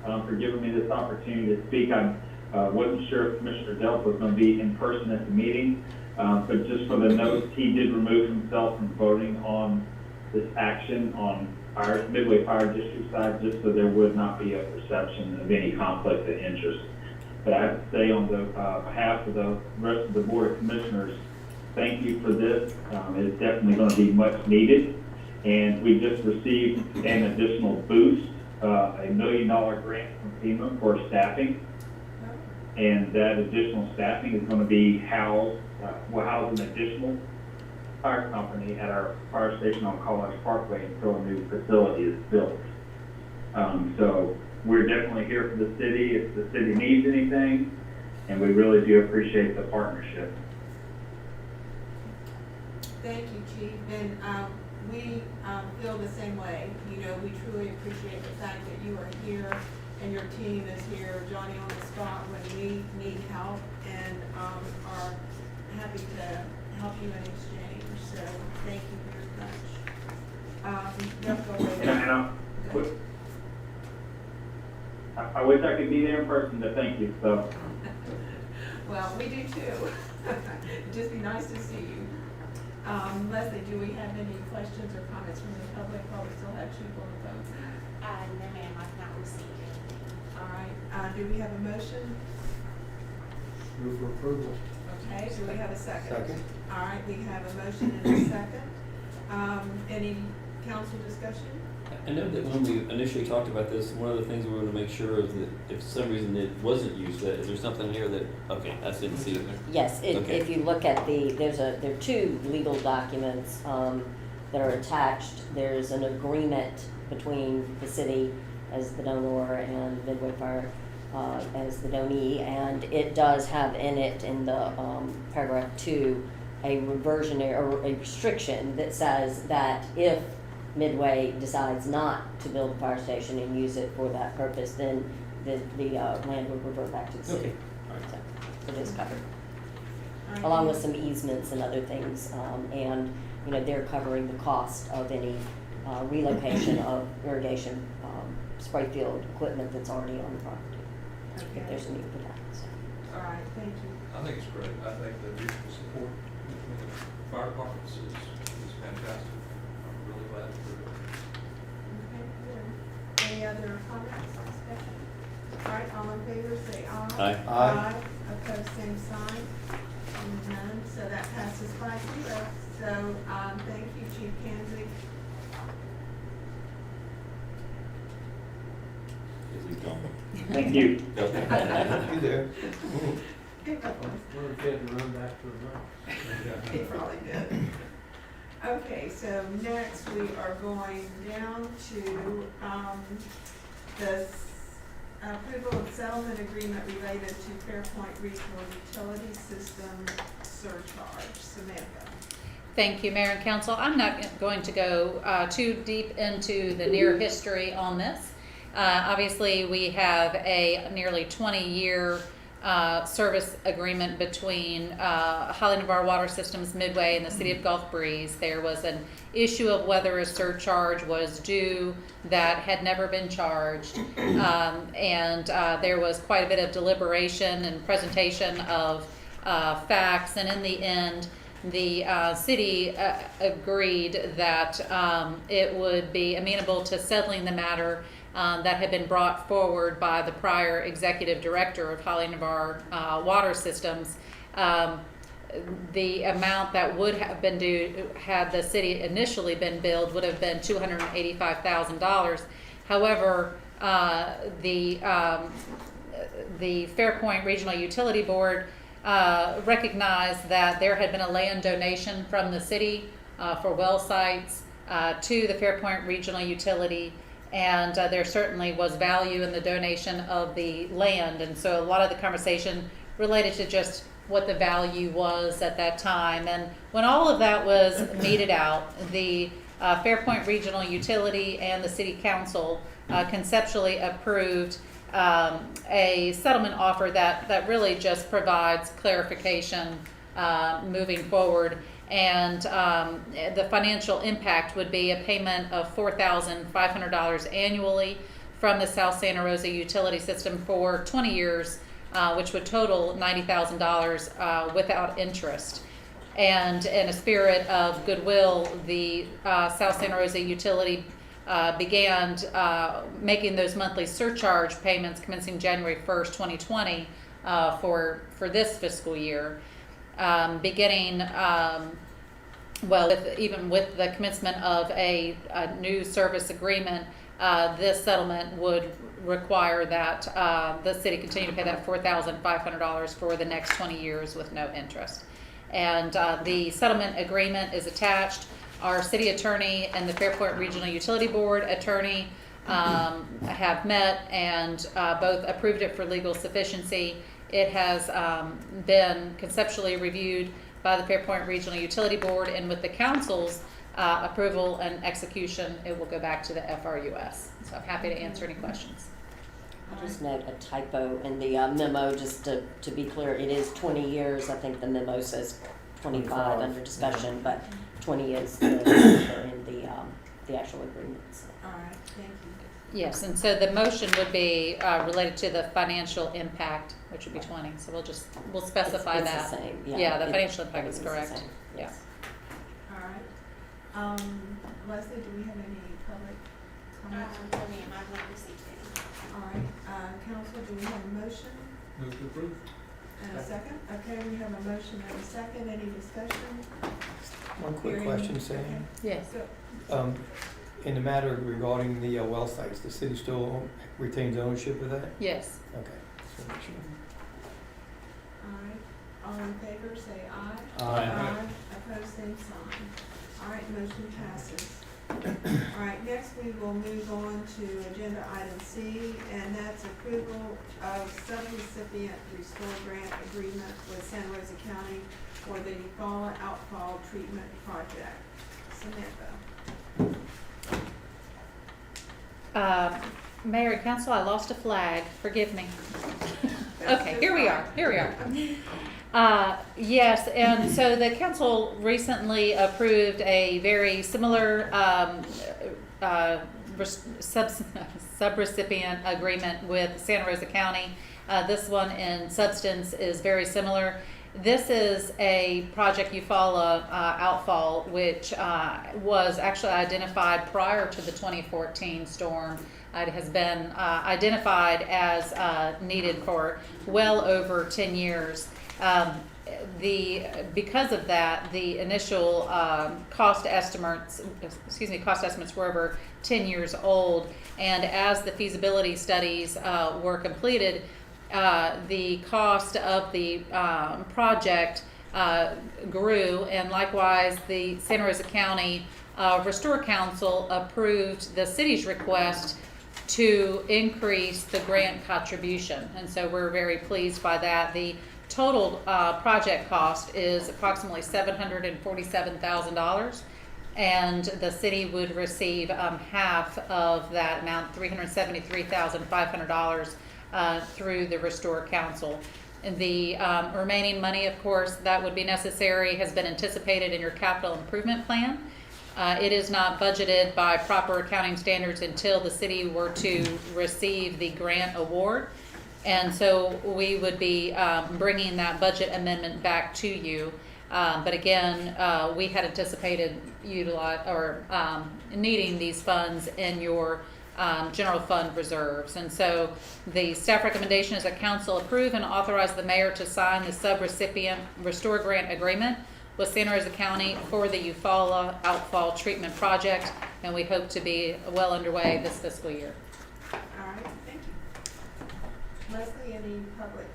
for giving me this opportunity to speak. I wasn't sure if Commissioner Delp was going to be in person at the meeting, but just for the notes, he did remove himself from voting on this action on our Midway Fire District side, just so there would not be a perception of any conflict of interest. But I have to say, on the behalf of the rest of the Board of Commissioners, thank you for this. It's definitely going to be much needed. And we just received an additional boost, a $1 million grant from FEMA for staffing. And that additional staffing is going to be housed, will house an additional fire company at our fire station on College Parkway until a new facility is built. So we're definitely here for the city if the city needs anything, and we really do appreciate the partnership. Thank you, Chief, and we feel the same way. You know, we truly appreciate the fact that you are here and your team is here, Johnny on the spot when we need help, and are happy to help you in exchange. So thank you very much. Don't go away. I wish I could be there in person to thank you, so. Well, we do too. It'd just be nice to see you. Leslie, do we have any questions or comments from the public while we still have Chief on the phone? No, ma'am, I've not received anything. All right, do we have a motion? Move for approval. Okay, do we have a second? Second. All right, we have a motion and a second. Any council discussion? I know that when we initially talked about this, one of the things we wanted to make sure is that if for some reason it wasn't used, that is there something here that, okay, I didn't see it there. Yes, Okay. if you look at there are two legal documents that are attached. There's an agreement between the city as the donor and Midway Fire as the donee, and it does have in it, in the paragraph 2, a reversionary or a restriction that says that if Midway decides not to build a fire station and use it for that purpose, then the land would revert back to the city. Okay. All right. So it is covered, All right. along with some easements and other things, and, you know, they're covering the cost of any relocation of irrigation spray field equipment that's already on the property, if Okay. there's a need for that, so. All right, thank you. I think it's great. I think the mutual support between the fire departments is fantastic. I'm really glad to do it. Okay, good. Any other comments, discussion? All right, all in favor, say aye. Aye. Aye. Opposed, same sign. None, so that passes 5-0. So, thank you, Chief Kanzig. Is he gone? Thank you. Okay. You there? We're getting to run back to the lunch. He probably did. Okay, so next we are going down to, the approval of settlement agreement related to Fairpoint Regional Utility System surcharge. Samantha. Thank you, Mayor and Council. I'm not going to go too deep into the near history on this. Obviously, we have a nearly 20-year service agreement between Holly Navarre Water Systems Midway and the City of Gulf Breeze. There was an issue of whether a surcharge was due that had never been charged, and there was quite a bit of deliberation and presentation of facts, and in the end, the city agreed that it would be amenable to settling the matter that had been brought forward by the prior executive director of Holly Navarre Water Systems. The amount that would have been due had the city initially been billed would have been $285,000. However, the Fairpoint Regional Utility Board recognized that there had been a land donation from the city for well sites to the Fairpoint Regional Utility, and there certainly was value in the donation of the land, and so a lot of the conversation related to just what the value was at that time. And when all of that was meted out, the Fairpoint Regional Utility and the City Council conceptually approved a settlement offer that really just provides clarification moving forward. And the financial impact would be a payment of $4,500 annually from the South Santa Rosa Utility System for 20 years, which would total $90,000 without interest. And in a spirit of goodwill, the South Santa Rosa Utility began making those monthly surcharge payments commencing January 1st, 2020 for this fiscal year. Beginning, even with the commencement of a new service agreement, this settlement would require that the city continue to pay that $4,500 for the next 20 years with no interest. And the settlement agreement is attached. Our city attorney and the Fairpoint Regional Utility Board attorney have met and both approved it for legal sufficiency. It has been conceptually reviewed by the Fairpoint Regional Utility Board, and with the council's approval and execution, it will go back to the FRUS. So I'm happy to answer any questions. I'll just note a typo in the memo, just to be clear, it is 20 years. I think the memo says 25 under discussion, but 20 is the number in the actual agreements. All right, thank you. Yes, and so the motion would be related to the financial impact, which would be 20. So we'll specify It's that. the same, Yeah, the financial impact is everything's the correct. same, Yeah. yes. All right. Leslie, do we have any public comments? No, ma'am, I've not received any. All right, council, do we have a motion Move to approve. and a second? Okay, we have a motion and a second. Any discussion? One quick Hearing- question, Sam. Yes. Go. In the matter regarding the well sites, the city still retains ownership of that? Yes. Okay. Just wanna make sure. All right, all in favor, say aye. Aye. Opposed, same sign. All right, motion passes. All right, next we will move on to agenda item C, and that's approval of subrecipient restore grant agreement with Santa Rosa County for the Eufaula outfall treatment project. Samantha. Mayor and Council, I lost a flag. Forgive me. Okay, here we are. Yes, and so the council recently approved a very similar subrecipient agreement with Santa Rosa County. This one in substance is very similar. This is a project Eufaula outfall, which was actually identified prior to the 2014 storm. It has been identified as needed for well over 10 years. Because of that, the initial cost estimates were over 10 years old, and as the feasibility studies were completed, the cost of the project grew, and likewise the Santa Rosa County Restore Council approved the city's request to increase the grant contribution, and so we're very pleased by that. The total project cost is approximately $747,000, and the city would receive half of that amount, $373,500, through the Restore Council. And the remaining money, of course, that would be necessary has been anticipated in your capital improvement plan. It is not budgeted by proper accounting standards until the city were to receive the grant award. And so we would be bringing that budget amendment back to you. But again, we had anticipated needing these funds in your general fund reserves. And so the staff recommendation is that council approve and authorize the mayor to sign the subrecipient Restore Grant Agreement with Santa Rosa County for the Eufaula outfall treatment project, and we hope to be well underway this fiscal year. All right, thank you. Leslie, any public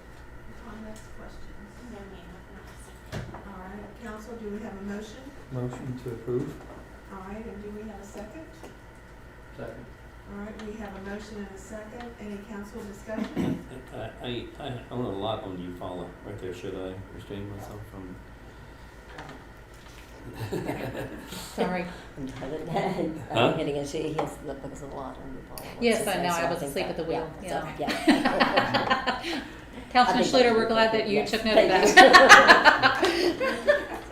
comments, questions? No, ma'am, I've not received any. All right, council, do we have a motion? Motion to approve? All right, and do we have a second? Second. All right, we have a motion and a second. Any council discussion? I own a lot on Eufaula right there. Should I restrain myself from? Sorry. Huh? Getting a, he has, because of the lot on the ball. Yes, I know, I was asleep at the wheel, Yeah. Councilman I think Schluter, we're that- glad that you yes, took note of thank that.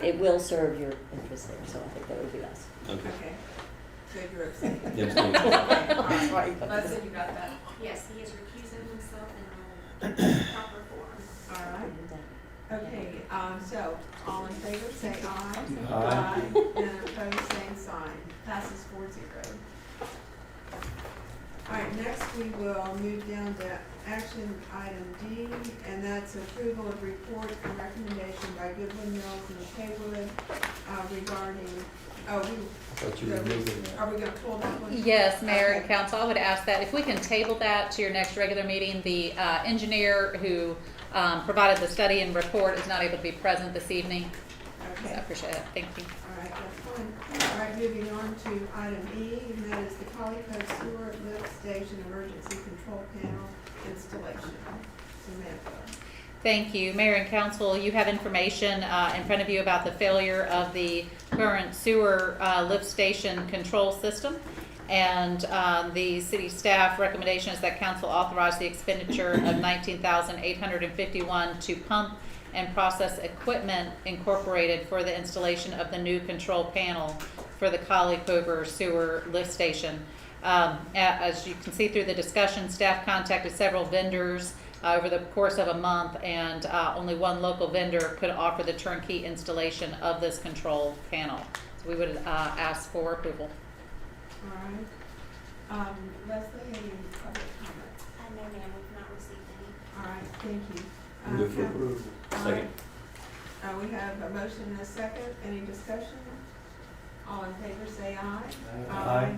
It will serve your interest there, so I think that would be best. Okay. Okay, so you're abstaining. Yeah, abstaining. Okay, all right. Leslie, you got that? Yes, he is recusing himself in proper form. All right. Okay, so, all in favor, say aye. Aye. And opposed, same sign. Passes 4-0. All right, next we will move down to action item D, and that's approval of report and recommendation by Goodwin Mills and Haywood regarding, Thought you were moving that. are we gonna pull that one? Yes, Mayor and Okay. Council, I would ask that if we can table that to your next regular meeting. The engineer who provided the study and report is not able to be present this evening. So I Okay. appreciate it, thank you. All right, that's fine. All right, moving on to item E, and that is the Collie Cove Sewer Lift Station Emergency Control Panel installation. Samantha. Thank you. Mayor and Council, you have information in front of you about the failure of the current sewer lift station control system. And the city staff recommendation is that council authorize the expenditure of $19,851 to pump and process equipment incorporated for the installation of the new control panel for the Collie Cove sewer lift station. As you can see through the discussion, staff contacted several vendors over the course of a month, and only one local vendor could offer the turnkey installation of this control panel. So we would ask for approval. All right. Leslie, any public comments? No, ma'am, we've not received any. All right, thank you. Move for Coun- approval. all Second. right. We have a motion and a second. Any discussion? All in favor, say aye. Aye.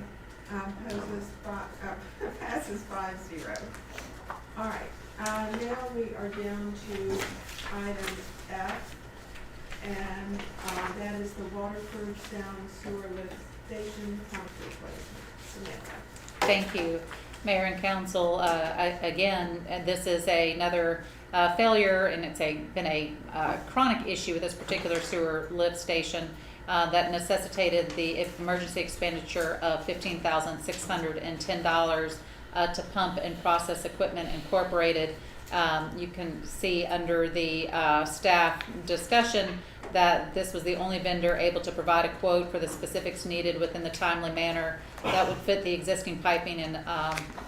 Passes 5-0. All right, now we are down to item F, and that is the Waterford Sound Sewer Lift Station pump replacement. Samantha. Thank you, Mayor and Council. Again, this is another failure, and it's been a chronic issue with this particular sewer lift station that necessitated the emergency expenditure of $15,610 to pump and process equipment incorporated. You can see under the staff discussion that this was the only vendor able to provide a quote for the specifics needed within the timely manner that would fit the existing piping and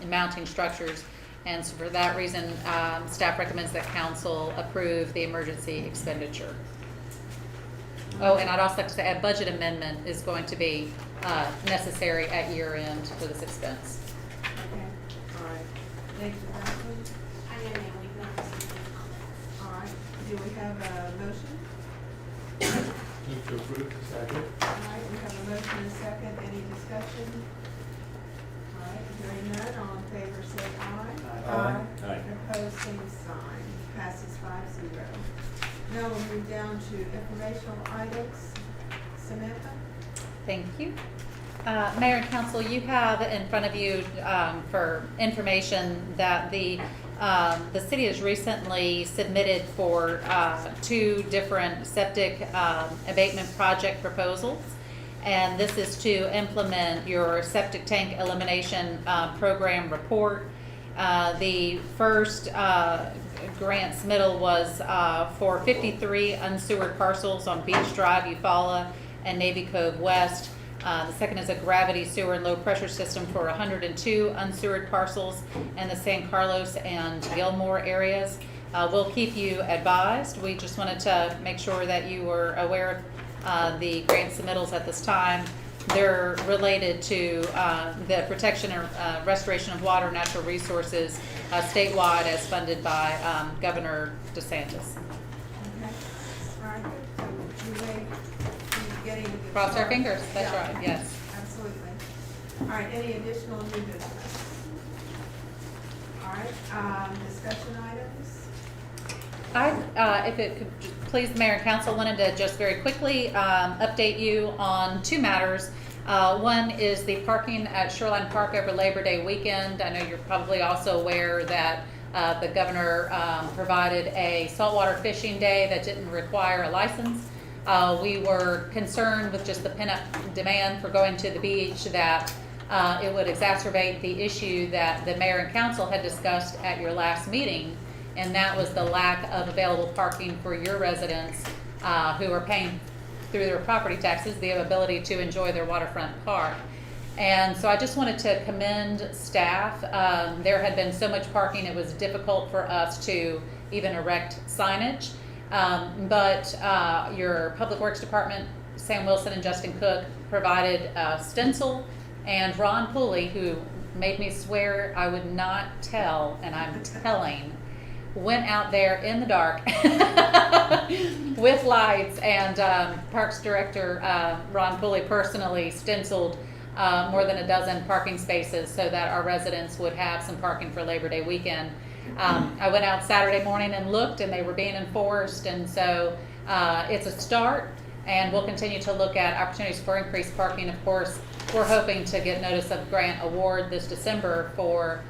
mounting structures. And so for that reason, staff recommends that council approve the emergency expenditure. Oh, and I'd also like to say a budget amendment is going to be necessary at year end for this expense. Okay, all right. Thank you, Leslie. No, ma'am, we've not received any comments. All right, do we have a motion? Move to approve. Second. All right, we have a motion and a second. Any discussion? All right, hearing none, all in favor say aye. Aye. Aye. Opposed, same sign. Passes 5-0. Now we'll move down to informational items. Samantha? Thank you. Mayor and Council, you have in front of you for information that the city has recently submitted for 2 different septic abatement project proposals. And this is to implement your septic tank elimination program report. The first grant submittal was for 53 unsewered parcels on Beach Drive, Eufaula, and Navy Cove West. The second is a gravity sewer and low pressure system for 102 unsewered parcels in the San Carlos and Gilmore areas. We'll keep you advised. We just wanted to make sure that you were aware of the grant submittals at this time. They're related to the protection and restoration of water and natural resources statewide as funded by Governor DeSantis. Okay. All right, so we may be getting. a good Cross our start. fingers, that's Yeah. right, yes. Absolutely. All right, any additional new business? All right, discussion items? If it could please the mayor and council, wanted to just very quickly update you on 2 matters. One is the parking at Shoreline Park over Labor Day weekend. I know you're probably also aware that the governor provided a saltwater fishing day that didn't require a license. We were concerned with just the pent-up demand for going to the beach that it would exacerbate the issue that the mayor and council had discussed at your last meeting, and that was the lack of available parking for your residents who are paying through their property taxes the ability to enjoy their waterfront park. And so I just wanted to commend staff. There had been so much parking, it was difficult for us to even erect signage. But your Public Works Department, Sam Wilson and Justin Cook, provided a stencil, and Ron Pooley, who made me swear I would not tell, and I'm telling, went out there in the dark with lights, and Parks Director Ron Pooley personally stenciled more than a dozen parking spaces so that our residents would have some parking for Labor Day weekend. I went out Saturday morning and looked, and they were being enforced, and so it's a start, and we'll continue to look at opportunities for increased parking. Of course, we're hoping to get notice of grant award this December for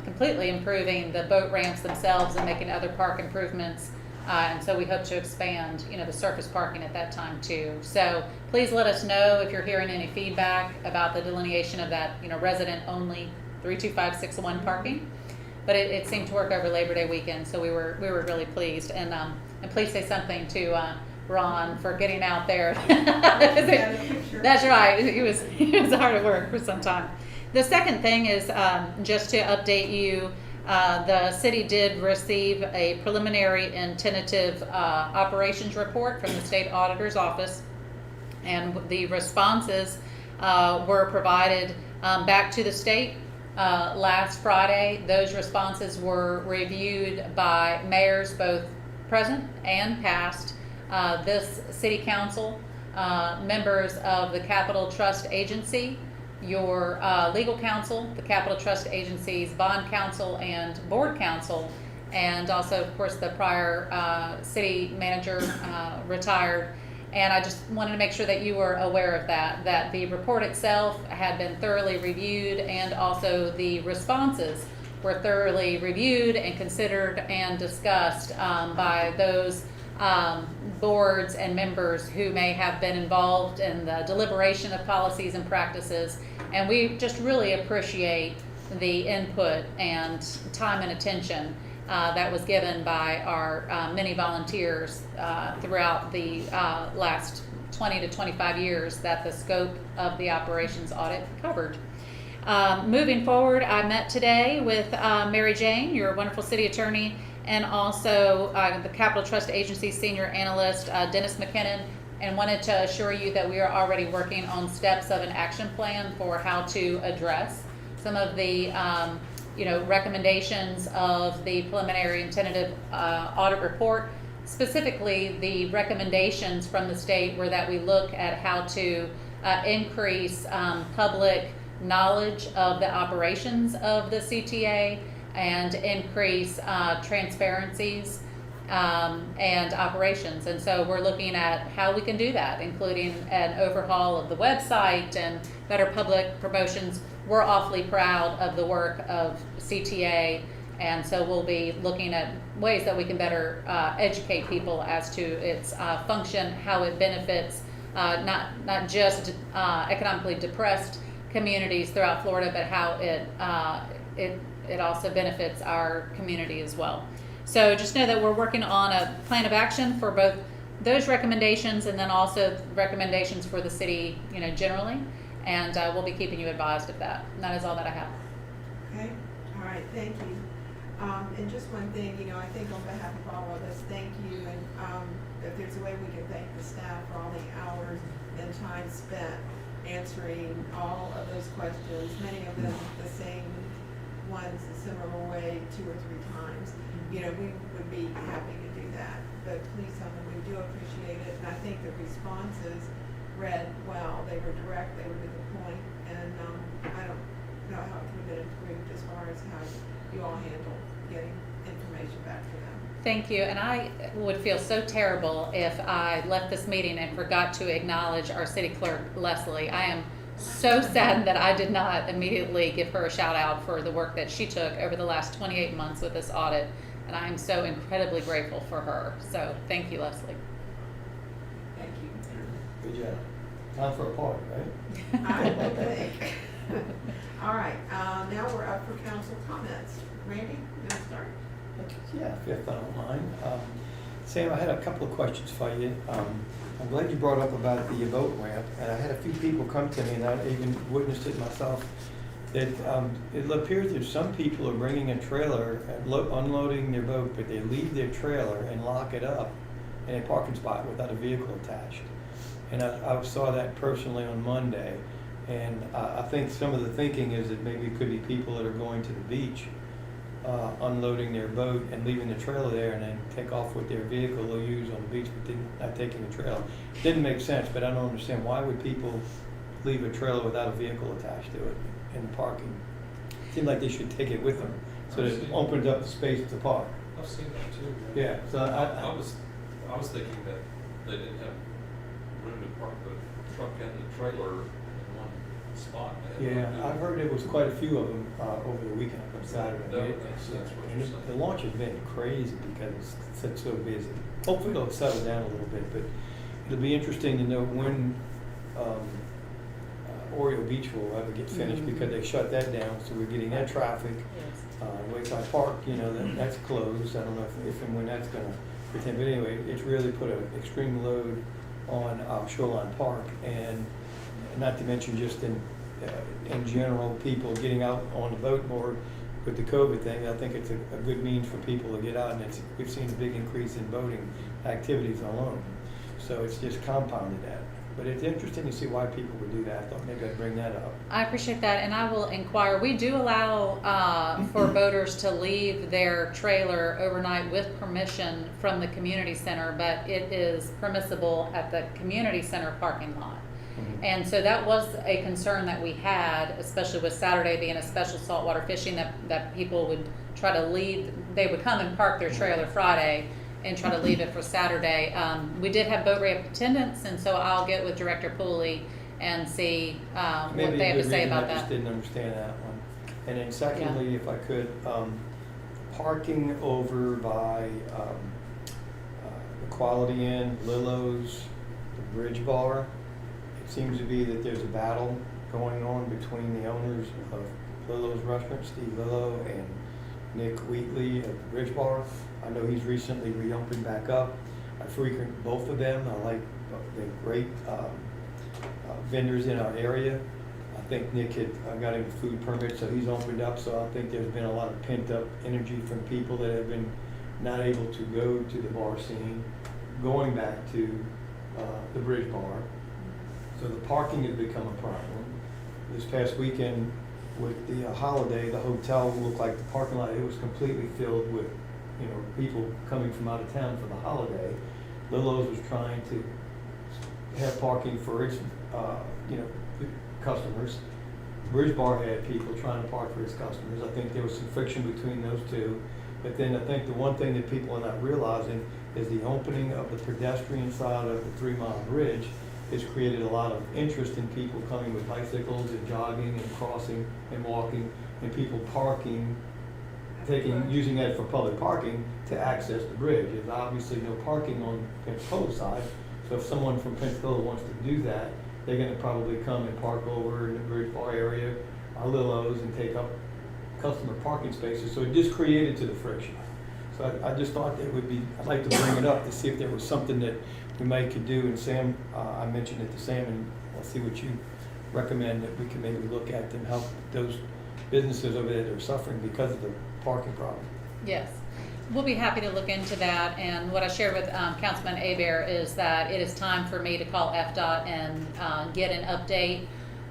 completely improving the boat ramps themselves and making other park improvements. And so we hope to expand, the surface parking at that time too. So please let us know if you're hearing any feedback about the delineation of that, resident only 32561 parking. But it seemed to work over Labor Day weekend, so we were really pleased. And please say something to Ron for getting out there. That's right. He was hard at work for some time. The second thing is just to update you. The city did receive a preliminary and tentative operations report from the state auditor's office, and the responses were provided back to the state last Friday. Those responses were reviewed by mayors, both present and past, this city council, members of the Capital Trust Agency, your legal counsel, the Capital Trust Agency's bond counsel and board counsel, and also, of course, the prior city manager retired. And I just wanted to make sure that you were aware of that the report itself had been thoroughly reviewed, and also the responses were thoroughly reviewed and considered and discussed by those boards and members who may have been involved in the deliberation of policies and practices. And we just really appreciate the input and time and attention that was given by our many volunteers throughout the last 20 to 25 years that the scope of the operations audit covered. Moving forward, I met today with Mary Jane, your wonderful city attorney, and also the Capital Trust Agency Senior Analyst, Dennis McKinnon, and wanted to assure you that we are already working on steps of an action plan for how to address some of the recommendations of the preliminary and tentative audit report. Specifically, the recommendations from the state were that we look at how to increase public knowledge of the operations of the CTA and increase transparencies and operations. And so we're looking at how we can do that, including an overhaul of the website and better public promotions. We're awfully proud of the work of CTA, and so we'll be looking at ways that we can better educate people as to its function, how it benefits not just economically depressed communities throughout Florida, but how it also benefits our community as well. So just know that we're working on a plan of action for both those recommendations and then also recommendations for the city, generally. And we'll be keeping you advised of that. And that is all that I have. Okay, all right, thank you. And just one thing, I think on behalf of all of us, thank you. And if there's a way we can thank the staff for all the hours and time spent answering all of those questions, many of them the same ones a similar way 2 or 3 times. We would be happy to do that. But please tell them we do appreciate it. And I think the responses read well. They were direct, they were to the point, and I don't know how it could have been improved as far as how you all handle getting information back to them. Thank you, and I would feel so terrible if I left this meeting and forgot to acknowledge our city clerk, Leslie. I am so saddened that I did not immediately give her a shout out for the work that she took over the last 28 months with this audit, and I am so incredibly grateful for her. So thank you, Leslie. Thank you. Good job. Time for a party, right? I would think. All right, now we're up for council comments. Randy, you want to start? Yeah, if I don't mind. Sam, I had a couple of questions for you. I'm glad you brought up about the boat ramp, and I had a few people come to me, and I even witnessed it myself, that it appears that some people are bringing a trailer and unloading their boat, but they leave their trailer and lock it up in a parking spot without a vehicle attached. And I saw that personally on Monday, and I think some of the thinking is that maybe it could be people that are going to the beach, unloading their boat and leaving the trailer there, and then take off with their vehicle they'll use on the beach, but not taking the trailer. Didn't make sense, but I don't understand, why would people leave a trailer without a vehicle attached to it in the parking? Seemed like they should take it with them, so that it opens up the space to park. I've seen that too. Yeah, so I was thinking that they didn't have room to park the truck and the trailer in one spot. They had Yeah, I've heard there was quite a few of them over the weekend on Saturday. That makes sense what And you're saying. the launch has been crazy because it's so busy. Hopefully it'll settle down a little bit, but it'll be interesting to know when Oriole Beach will ever get finished, because they shut that down, so we're getting that traffic. Wayside Park, that's closed. I don't know if and when that's gonna pretend, but anyway, it's really put an extreme load on Shoreline Park, and not to mention just in general, people getting out on the boat more with the COVID thing. I think it's a good means for people to get out, and we've seen a big increase in boating activities alone. So it's just compounded that. But it's interesting to see why people would do that. I thought maybe I'd bring that up. I appreciate that, and I will inquire. We do allow for boaters to leave their trailer overnight with permission from the community center, but it is permissible at the community center parking lot. And so that was a concern that we had, especially with Saturday being a special saltwater fishing, that people would try to leave. They would come and park their trailer Friday and try to leave it for Saturday. We did have boat ramp attendants, and so I'll get with Director Pooley and see what Maybe they have a to good say reason, about I just that. didn't understand that one. And then secondly, if I could, parking over by the Quality Inn, Lillo's, the Bridge Bar. It seems to be that there's a battle going on between the owners of Lillo's Restaurant, Steve Lillo, and Nick Wheatley of the Bridge Bar. I know he's recently reopened back up. I frequent both of them. I like the great vendors in our area. I think Nick had got him a food permit, so he's opened up. So I think there's been a lot of pent up energy from people that have been not able to go to the bar scene, going back to the Bridge Bar. So the parking has become a problem. This past weekend with the holiday, the hotel looked like the parking lot, it was completely filled with, people coming from out of town for the holiday. Lillo's was trying to have parking for its, customers. Bridge Bar had people trying to park for its customers. I think there was some friction between those two. But then I think the one thing that people are not realizing is the opening of the pedestrian side of the 3 Mile Bridge has created a lot of interest in people coming with bicycles and jogging and crossing and walking, and people parking, using that for public parking to access the bridge. There's obviously no parking on Pensacola side, so if someone from Pensacola wants to do that, they're gonna probably come and park over in the Bridge Bar area, or Lillo's, and take up customer parking spaces, so it just created to the friction. So I just thought that would be, I'd like to bring it up to see if there was something that we might could do, and Sam, I mentioned it to Sam, and I'll see what you recommend that we can maybe look at and help those businesses over there that are suffering because of the parking problem. Yes, we'll be happy to look into that, and what I shared with Councilman Hebert is that it is time for me to call FDOT and get an update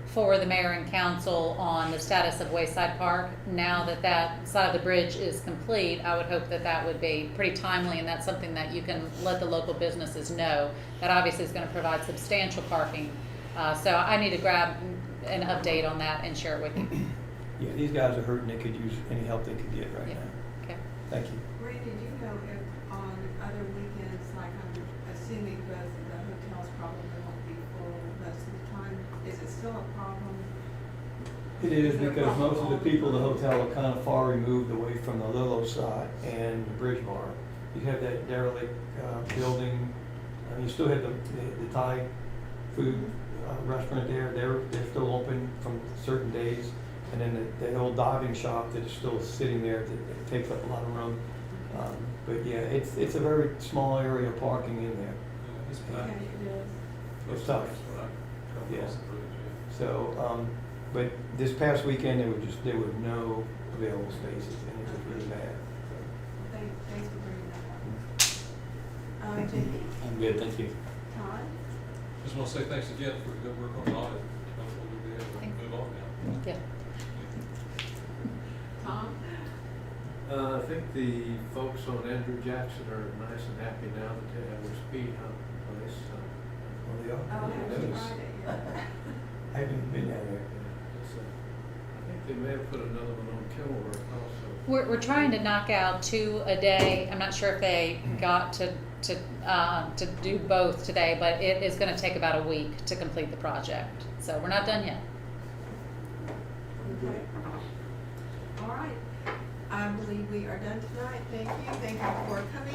for the mayor and council on the status of Wayside Park. Now that that side of the bridge is complete, I would hope that that would be pretty timely, and that's something that you can let the local businesses know. That obviously is going to provide substantial parking. So I need to grab an update on that and share it with you. Yeah, these guys are hurting. They could use any help they could get right Yeah. now. Okay. Thank you. Randy, do you know if It is there a because most of problem the people in the all the hotel are kind of far removed away from the Lilo side and the Bridge Bar. You have that derelict building, you still have the Thai food restaurant there, they're still open from certain days. And then the old diving shop that is still sitting there that takes up a lot of room. But yeah, it's a very small area of parking in there. Yeah, it's Okay, bad. it is. It's tough. When I come Yeah. across the bridge, yeah. So, but this past weekend, there were no available spaces, and it was really bad. Thanks for bringing that up. Jamie, I'm good, thank you. Todd? Just want to say thanks again for the good work on the audit. Hopefully we'll be able Thank to move on now. Yeah. Tom? I think the folks on Andrew Jackson are nice and happy now that they have their speed hump place. Oh, they are? Oh, I didn't happy notice. Friday, yeah. I haven't been down there. I think they may have put another one on Kenilworth also. We're trying to knock out 2 a day. I'm not sure if they got to do both today, but it is gonna take about a week to complete the project. So we're not done yet. Okay. All right. I believe we are done tonight. Thank you. Thank you for coming.